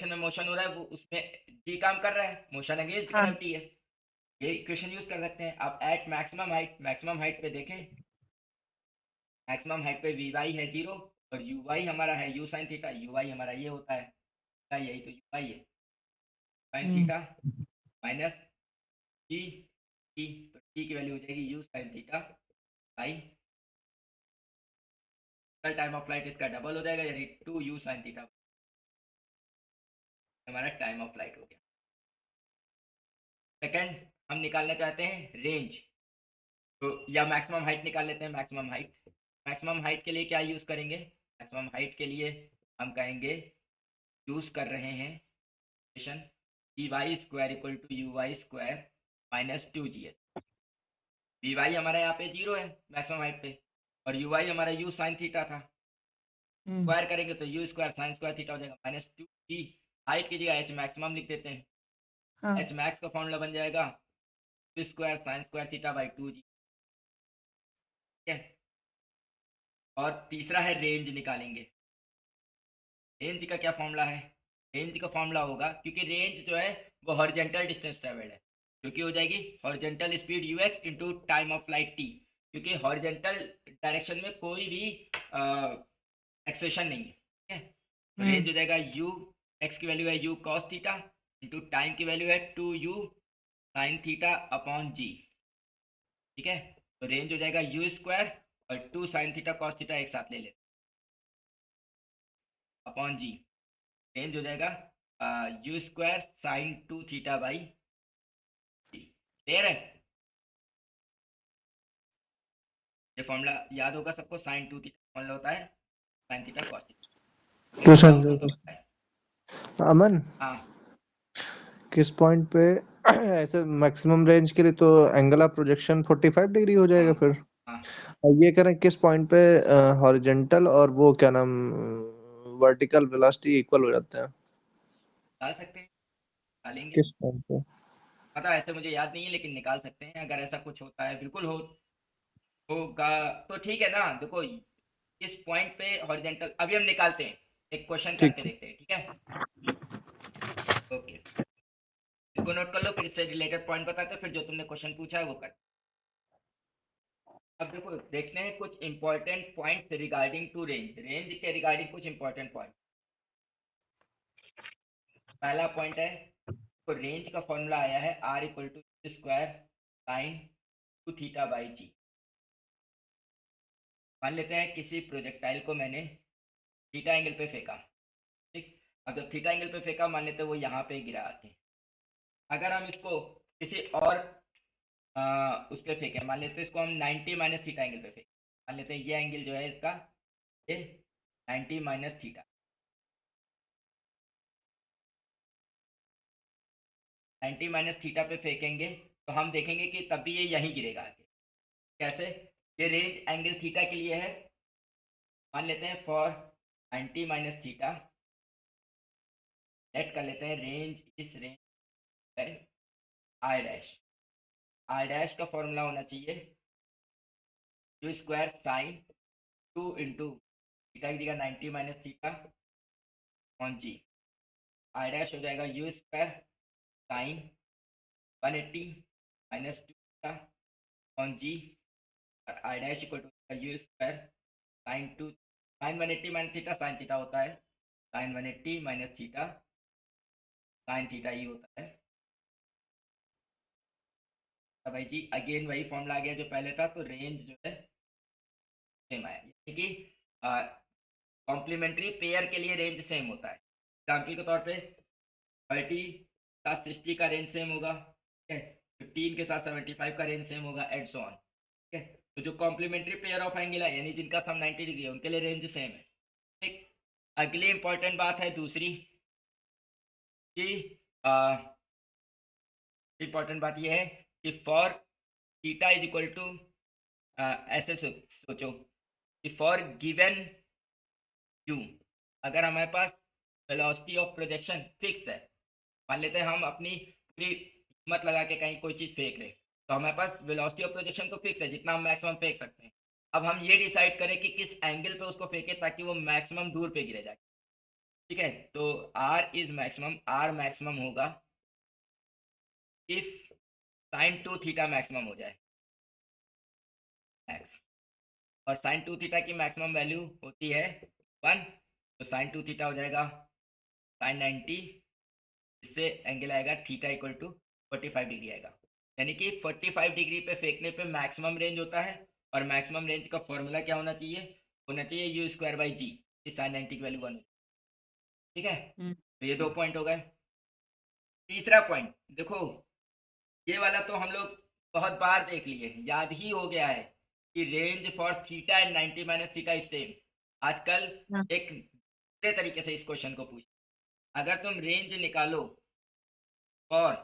में मोशन हो रहा है वो उसमें जी काम कर रहा है, मोशन अगेंस्ट ग्रेविटी है, ये इक्वेशन यूज कर सकते हैं आप एट मैक्सिमम हाइट पे देखें, मैक्सिमम हाइट पे वी वाई है 0 और यू वाई हमारा है u sine theta, u y हमारा ये होता है, यही तो यू वाई है sine hmm theta minus t t, तो टी की वैल्यू हो जाएगी u sine theta by time of flight इसका डबल हो जाएगा यानी 2u साइन थीटा, हमारा टाइम ऑफ फ्लाइट हो गया। सेकंड हम निकालना चाहते हैं रेंज, तो या मैक्सिमम हाइट निकाल लेते हैं। मैक्सिमम हाइट के लिए क्या यूज़ करेंगे, मैक्सिमम हाइट के लिए हम कहेंगे यूज़ कर रहे हैं equation d y square equal to u y square minus 2gh। V y हमारा यहाँ पे 0 है मैक्सिमम हाइट पे और यू वाई हमारा यू साइन थीटा था, हम्म स्क्वायर करेंगे तो u square sine square theta हो जाएगा माइनस 2g, हाइट की जगह एच मैक्सिमम लिख देते हैं, हाँ एच मैक्स का फॉर्मूला बन जाएगा u square sine square theta by 2g, ठीक है। और तीसरा है रेंज निकालेंगे। रेंज का क्या फॉर्मूला है, रेंज का फॉर्मूला होगा क्योंकि रेंज जो है वो हॉरिजेंटल डिस्टेंस ट्रेवल्ड है, क्योंकि हो जाएगी horizontal speed you x into time of flight T, क्योंकि हॉरिजेंटल डायरेक्शन में कोई भी एक्सेशन नहीं है, ठीक है। तो रेंज हो जाएगा यू एक्स की वैल्यू है you cos theta into time की वैल्यू है 2u साइन थीटा अपॉन जी, ठीक है। तो रेंज हो जाएगा यू स्क्वायर और 2 साइन थीटा कॉस थीटा एक साथ ले लेते अपॉन जी, रेंज हो जाएगा u square sine 2 theta by g, clear है। ये फॉर्मूला याद होगा सबको, साइन 2 थीटा फॉर्मूला होता है साइन थीटा कॉस थीटा। तो डाउट हो तो बताएं। अमन हाँ किस पॉइंट पे ऐसे मैक्सिमम रेंज के लिए तो एंगल ऑफ प्रोजेक्शन 45 डिग्री हो हाँ जाएगा फिर। हाँ और ये करें किस पॉइंट पे हॉरिजेंटल और वो क्या नाम वर्टिकल वेलोसिटी इक्वल हो जाते हैं, डाल सकते हैं, डालेंगे। किस पॉइंट पे? पता ऐसे मुझे याद नहीं है लेकिन निकाल सकते हैं, अगर ऐसा कुछ होता है बिल्कुल होगा तो ठीक है ना। देखो इस पॉइंट पे हॉरिजेंटल अभी हम निकालते हैं, एक क्वेश्चन ठीक करके देखते हैं, ठीक है। ओके, इसको नोट कर लो, फिर इससे रिलेटेड पॉइंट बताते हैं, फिर जो तुमने क्वेश्चन पूछा है वो कर। अब देखो देखते हैं कुछ important points regarding to range, range के रिगार्डिंग कुछ इंपॉर्टेंट पॉइंट्स। पहला पॉइंट है तो रेंज का फॉर्मूला आया है r equal to square sine 2 theta by g. मान लेते हैं किसी प्रोजेक्टाइल को मैंने थीटा एंगल पे फेंका, ठीक। अब जब थीटा एंगल पे फेंका मान लेते हैं वो यहाँ पे गिरा आके, अगर हम इसको किसी और उस पर फेंके, मान लेते हैं इसको हम 90 माइनस थीटा एंगल पे फेंके, मान लेते हैं ये एंगल जो है इसका ये 90 माइनस थीटा, 90 माइनस थीटा पे फेंकेंगे तो हम देखेंगे कि तब भी ये यहीं गिरेगा आगे। कैसे, ये रेंज एंगल थीटा के लिए है, मान लेते हैं फॉर 90 माइनस थीटा लेट कर लेते हैं रेंज, इस रेंज है आई डैश का फॉर्मूला होना चाहिए u square sine 2 into theta की जगह 90 minus theta on g, i dash हो जाएगा u square sine 180 minus 2 theta on g, और i dash equal to u square sine 2 sine 180 minus theta sine theta होता है, sine 180 minus theta sine theta ही होता है। तो भाई जी अगेन वही फॉर्मूला आ गया जो पहले था, तो रेंज जो है सेम आया, यानी कि कॉम्प्लीमेंट्री पेयर के लिए रेंज सेम होता है। एग्जाम्पल के तौर पे 30 के साथ 60 का रेंज सेम होगा, ठीक है, 15 के साथ 75 का रेंज सेम होगा एंड सो ऑन, ठीक है। तो जो कॉम्प्लीमेंट्री पेयर ऑफ एंगल है यानी जिनका सम 90 डिग्री है उनके लिए रेंज सेम है, ठीक। अगली इंपॉर्टेंट बात है दूसरी कि इंपॉर्टेंट बात यह है कि for theta is equal to ऐसे सोचो कि फॉर गिवन यू, अगर हमारे पास वेलोसिटी ऑफ प्रोजेक्शन फिक्स है, मान लेते हैं हम अपनी पूरी हिम्मत लगा के कहीं कोई चीज़ फेंक रहे, तो हमारे पास वेलोसिटी ऑफ प्रोजेक्शन तो फिक्स है जितना हम मैक्सिमम फेंक सकते हैं। अब हम ये डिसाइड करें कि किस एंगल पे उसको फेंके ताकि वो मैक्सिमम दूर पे गिरे जाए, ठीक है। तो r is maximum, r maximum होगा इफ साइन 2 थीटा मैक्सिमम हो जाए मैक्स, और साइन 2 थीटा की मैक्सिमम वैल्यू होती है 1, तो साइन 2 थीटा हो जाएगा साइन 90, इससे एंगल आएगा थीटा इक्वल टू 45 डिग्री आएगा। यानी कि 45 डिग्री पे फेंकने पे मैक्सिमम रेंज होता है, और मैक्सिमम रेंज का फॉर्मूला क्या होना चाहिए u square by g, sine 90 की वैल्यू 1, ठीक है। हम्म तो ये 2 पॉइंट हो गए। तीसरा पॉइंट देखो, ये वाला तो हम लोग बहुत बार देख लिए, याद ही हो गया है कि range for theta and 90 minus theta is same. आजकल हाँ, एक दूसरे तरीके से इस क्वेश्चन को पूछ, अगर तुम रेंज निकालो for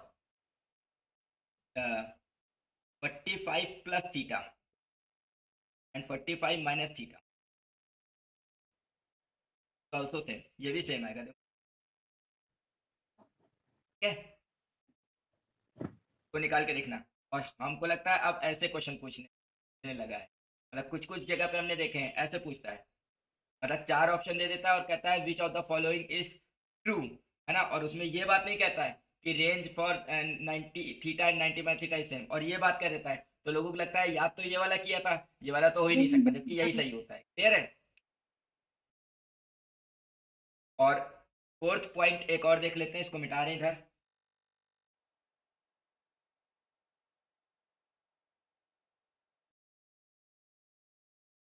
45 plus theta and 45 minus theta, also same, ये भी सेम आएगा, देखो, ठीक है, तो निकाल के देखना। और हमको लगता है अब ऐसे क्वेश्चन पूछने लगा है, मतलब कुछ कुछ जगह पे हमने देखे हैं ऐसे पूछता है, मतलब 4 ऑप्शन दे देता है और कहता है which of the following is true, है ना, और उसमें ये बात नहीं कहता है कि range for 90 theta and 90 by theta is same, और ये बात कह देता है, तो लोगों को लगता है याद तो ये वाला किया था, ये वाला तो हो ही नहीं सकता, जबकि यही सही होता है, क्लियर है। और फोर्थ पॉइंट एक और देख लेते हैं, इसको मिटा रहे हैं इधर।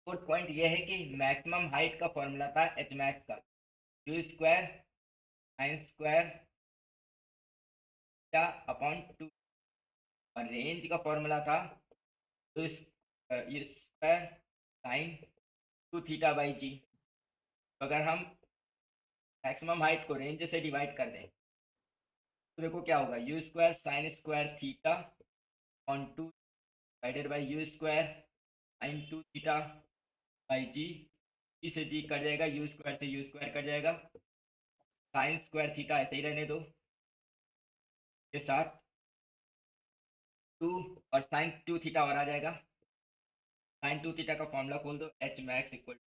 फोर्थ पॉइंट ये है कि मैक्सिमम हाइट का फॉर्मूला था एच मैक्स का u square sine square theta upon 2, और रेंज का फॉर्मूला था u square sine 2 theta by g. तो अगर हम मैक्सिमम हाइट को रेंज से डिवाइड कर दें तो देखो क्या होगा, u square sine square theta on 2 divided by u square sine 2 theta by g, g से जी कट जाएगा, यू स्क्वायर से यू स्क्वायर कट जाएगा, साइन स्क्वायर थीटा ऐसे ही रहने दो के साथ 2, और साइन 2 थीटा और आ जाएगा, साइन 2 थीटा का फॉर्मूला खोल दो, h max equal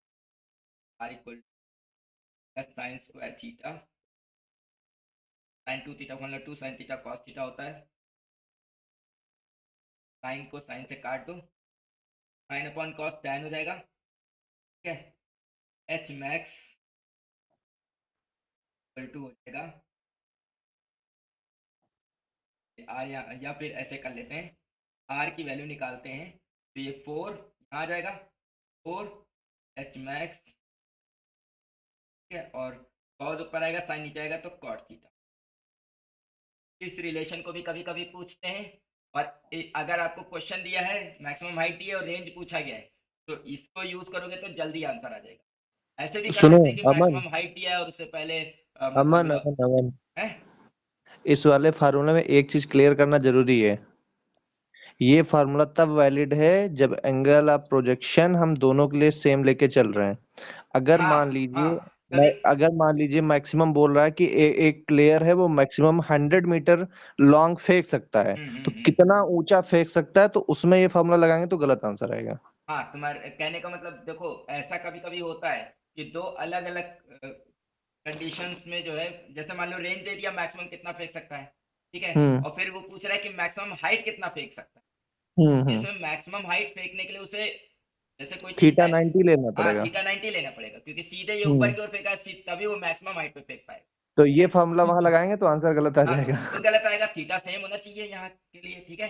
r equal plus sine square theta, sine 2 theta formula 2 sine theta cos theta होता है, साइन को साइन से काट दो, साइन अपॉन कॉस टैन हो जाएगा, ठीक है, एच मैक्स इक्वल टू हो जाएगा आर, या फिर ऐसे कर लेते हैं, आर की वैल्यू निकालते हैं तो ये 4 यहाँ आ जाएगा, 4 एच मैक्स, ठीक है, और कॉस ऊपर आएगा साइन नीचे आएगा तो कॉट थीटा। इस रिलेशन को भी कभी कभी पूछते हैं, और अगर आपको क्वेश्चन दिया है मैक्सिमम हाइट दी है और रेंज पूछा गया है तो इसको यूज करोगे तो जल्दी आंसर आ जाएगा। ऐसे भी कर सुनो सकते हैं कि अमन, मैक्सिमम हाइट दिया है और उससे पहले अमन मतलब अमन अमन, है। इस वाले फार्मूले में एक चीज क्लियर करना जरूरी है। ये फार्मूला तब वैलिड है जब एंगल ऑफ प्रोजेक्शन हम दोनों के लिए सेम लेके चल रहे हैं। अगर हाँ मान हाँ, लीजिए कभी अगर मान लीजिए मैक्सिमम बोल रहा है कि एक प्लेयर है वो मैक्सिमम 100 मीटर लॉन्ग फेंक सकता है, तो हम्म। कितना ऊंचा फेंक सकता है, तो उसमें ये फार्मूला लगाएंगे तो गलत आंसर आएगा। हाँ, तुम्हारे कहने का मतलब देखो, ऐसा कभी कभी होता है कि दो अलग अलग कंडीशंस में जो है, जैसे मान लो रेंज दे दिया मैक्सिमम कितना फेंक सकता है, ठीक है, हम्म और फिर वो पूछ रहा है कि मैक्सिमम हाइट कितना फेंक सकता है। हम्म। इसमें मैक्सिमम हाइट फेंकने के लिए उसे, जैसे कोई चीज थीटा 90 लेना हाँ पड़ेगा। थीटा 90 लेना पड़ेगा, क्योंकि सीधे ये ऊपर हम्म की ओर फेंका है, तभी वो मैक्सिमम हाइट पे फेंक पाएगा, तो ठीक ये है। फार्मूला वहां लगाएंगे तो आंसर गलत आ हाँ तो जाएगा। बिल्कुल गलत आएगा, थीटा सेम होना चाहिए यहाँ के लिए, ठीक है।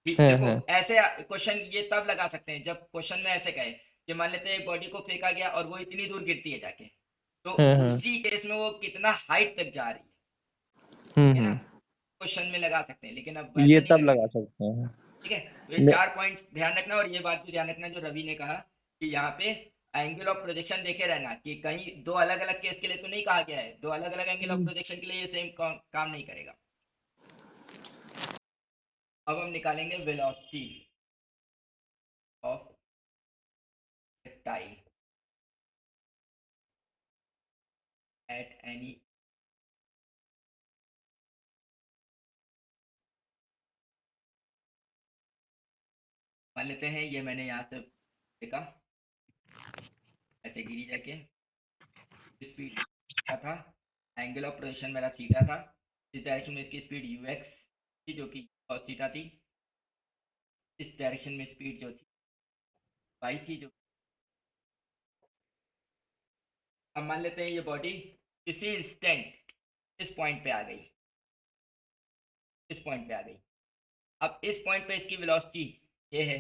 ठीक, हाँ देखो हाँ ऐसे क्वेश्चन ये तब लगा सकते हैं जब क्वेश्चन में ऐसे कहे कि मान लेते हैं एक बॉडी को फेंका गया और वो इतनी दूर गिरती है जाके, तो हाँ। उसी केस में वो कितना हाइट तक जा रही है ना, हम्म। क्वेश्चन में लगा सकते हैं, लेकिन अब ये वैसे नहीं तब लगा लगाएंगे, सकते हैं। ठीक है। तो ये मे- 4 पॉइंट्स ध्यान रखना, और ये बात भी ध्यान रखना जो रवि ने कहा कि यहाँ पे एंगल ऑफ प्रोजेक्शन देखे रहना, कि कहीं दो अलग अलग केस के लिए तो नहीं कहा गया है, दो अलग अलग एंगल ऑफ प्रोजेक्शन के लिए ये सेम काम नहीं करेगा। अब हम निकालेंगे velocity of time at any, मान लेते हैं ये मैंने यहाँ से देखा ऐसे गिरी जाके, स्पीड क्या था, एंगल ऑफ प्रोजेक्शन मेरा थीटा था, इस डायरेक्शन में इसकी स्पीड यू एक्स थी जो कि cos थीटा थी, इस डायरेक्शन में स्पीड जो थी वाई थी जो, अब मान लेते हैं ये बॉडी किसी इंस्टेंट इस पॉइंट पे आ गई, इस पॉइंट पे आ गई। अब इस पॉइंट पे इसकी वेलोसिटी ये है,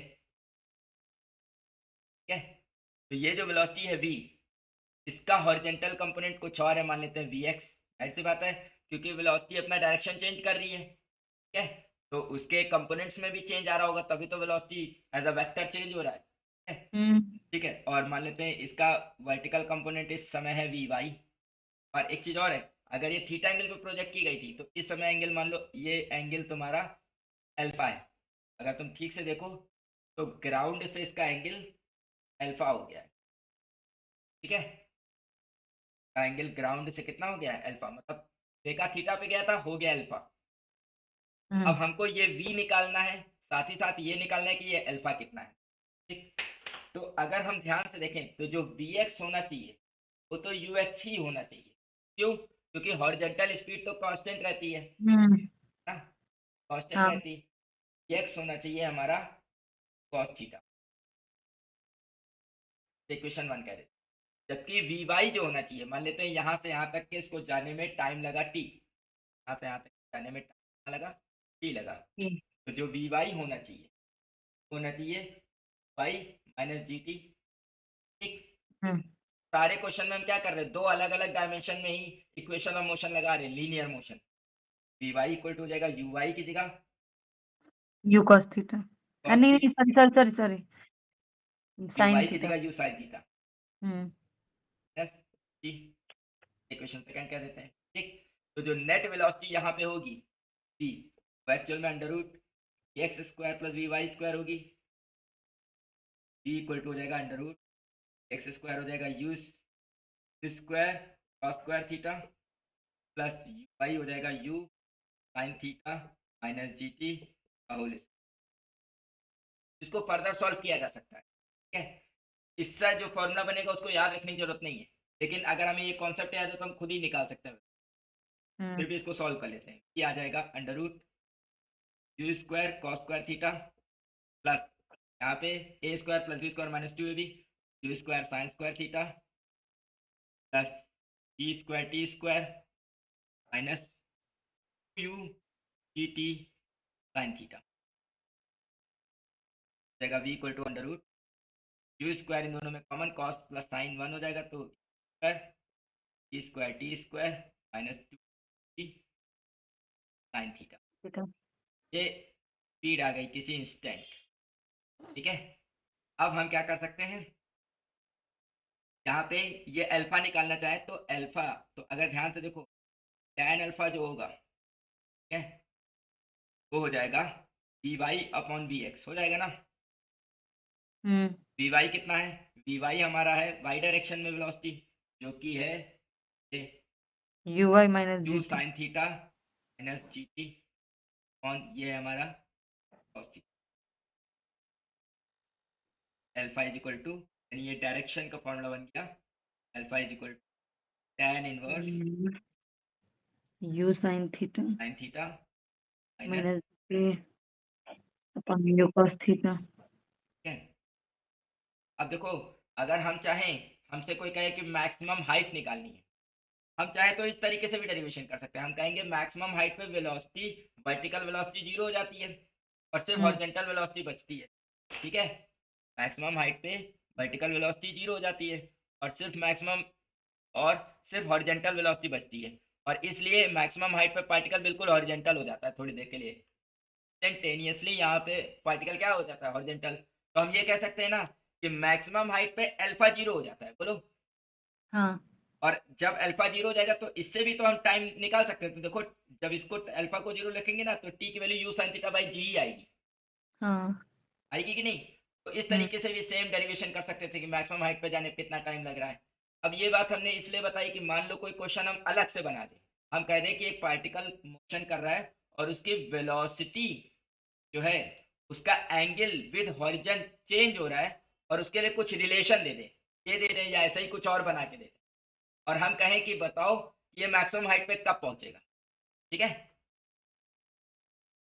ठीक है। तो ये जो वेलोसिटी है v, इसका हॉरिजॉन्टल कंपोनेंट कुछ और है, मान लेते हैं vx। ऐसी बात है क्योंकि वेलोसिटी अपना डायरेक्शन चेंज कर रही है, ठीक है। तो उसके कंपोनेंट्स में भी चेंज आ रहा होगा, तभी तो velocity as a vector change हो रहा है, ठीक है। हम्म ठीक है, और मान लेते हैं इसका वर्टिकल कंपोनेंट इस समय है vy। और एक चीज और है, अगर ये थीटा एंगल पे प्रोजेक्ट की गई थी तो इस समय एंगल मान लो ये एंगल तुम्हारा अल्फा है। अगर तुम ठीक से देखो तो ग्राउंड से इसका एंगल अल्फा हो गया है, ठीक है। का एंगल ग्राउंड से कितना हो गया है, अल्फा। मतलब देखा थीटा पे गया था, हो गया अल्फा। अब हम्म हमको ये v निकालना है, साथ ही साथ ये निकालना है कि ये अल्फा कितना है, ठीक। तो अगर हम ध्यान से देखें तो जो vx होना चाहिए वो तो ux ही होना चाहिए। क्यों? क्योंकि हॉरिजॉन्टल स्पीड तो कांस्टेंट रहती है हम्म ना, कांस्टेंट हाँ रहती है। x होना चाहिए हमारा cos थीटा, इक्वेशन 1 कह रहे थे। जबकि vy जो होना चाहिए, मान लेते हैं यहाँ से यहाँ तक के इसको जाने में टाइम लगा t, यहाँ से यहाँ तक जाने में टाइम लगा t लगा। जी, तो जो vy होना चाहिए y माइनस जी टी, ठीक। हम्म सारे क्वेश्चन में हम क्या कर रहे हैं, दो अलग अलग डायमेंशन में ही इक्वेशन ऑफ मोशन लगा रहे हैं, linear motion. vy equal to हो जाएगा uy की जगह यू cos थीटा। cos नहीं थीटा, नहीं, sorry sorry sorry sorry, sine uy की थीटा। जगह u sin theta hmm plus t, equation second कह देते हैं, ठीक। तो जो नेट वेलोसिटी यहाँ पे होगी v, वो एक्चुअल में under root x square plus we Y square होगी। v इक्वल टू हो जाएगा अंडर रूट एक्स स्क्वायर हो जाएगा u square cos square theta plus y हो जाएगा u sine theta minus g t का होल स्क्वायर। इसको फर्दर सॉल्व किया जा सकता है, ठीक है। इससे जो फॉर्मूला बनेगा उसको याद रखने की जरूरत नहीं है, लेकिन अगर हमें ये कॉन्सेप्ट याद है तो हम खुद ही निकाल सकते हैं। हम्म फिर भी इसको सॉल्व कर लेते हैं। ये आ जाएगा under root u square cos square theta plus यहाँ पे a square plus b square minus two a b u square sine square theta plus t square minus u t t sine theta जाएगा v equal to under root u square, इन दोनों में common cos plus sign 1 हो जाएगा तो square T square minus to T sine theta. Theta. ये speed आ गई किसी इंस्टेंट, ठीक है। अब हम क्या कर सकते हैं, यहाँ पे ये अल्फा निकालना चाहे तो अल्फा, तो अगर ध्यान से देखो tan अल्फा जो होगा, ठीक है, वो हो जाएगा v y upon v x हो जाएगा ना। हम्म वी वाई कितना है, वी वाई हमारा है वाई डायरेक्शन में वेलोसिटी जो कि है u y minus u g t. Sine theta minus g t upon ये है हमारा cos theta. Alpha is equal to, यानी ये डायरेक्शन का फॉर्मूला बन गया, alpha is equal to tan inverse u sine theta sine theta minus, minus upon u cos theta. ठीक है। अब देखो, अगर हम चाहें, हमसे कोई कहे कि मैक्सिमम हाइट निकालनी है, हम चाहे तो इस तरीके से भी डेरिवेशन कर सकते हैं। हम कहेंगे मैक्सिमम हाइट पे वेलोसिटी, वर्टिकल वेलोसिटी जीरो हो जाती है और सिर्फ हम्म हॉरिजॉन्टल वेलोसिटी बचती है, ठीक है। मैक्सिमम हाइट पे वर्टिकल वेलोसिटी जीरो हो जाती है और और सिर्फ हॉरिजॉन्टल वेलोसिटी बचती है, और इसलिए मैक्सिमम हाइट पे पार्टिकल बिल्कुल हॉरिजॉन्टल हो जाता है थोड़ी देर के लिए। इंस्टेंटेनियसली यहाँ पे पार्टिकल क्या हो जाता है, हॉरिजॉन्टल। तो हम ये कह सकते हैं ना कि मैक्सिमम हाइट पे अल्फा जीरो हो जाता है, बोलो। हाँ और जब अल्फा जीरो हो जाएगा तो इससे भी तो हम टाइम निकाल सकते हैं। तो देखो, जब इसको अल्फा को जीरो लिखेंगे ना तो टी की value u sine theta by g ही आएगी, हाँ आएगी कि नहीं। तो इस हम्म तरीके से भी सेम डेरिवेशन कर सकते थे कि मैक्सिमम हाइट पे जाने पे कितना टाइम लग रहा है। अब ये बात हमने इसलिए बताई कि मान लो कोई क्वेश्चन हम अलग से बना दें, हम कह दें कि एक पार्टिकल मोशन कर रहा है और उसकी वेलोसिटी जो है उसका एंगल विद हॉरिजन चेंज हो रहा है, और उसके लिए कुछ रिलेशन दे दें, ये दे दें या ऐसा ही कुछ और बना के दे दें, और हम कहें कि बताओ ये मैक्सिमम हाइट पे कब पहुंचेगा, ठीक है।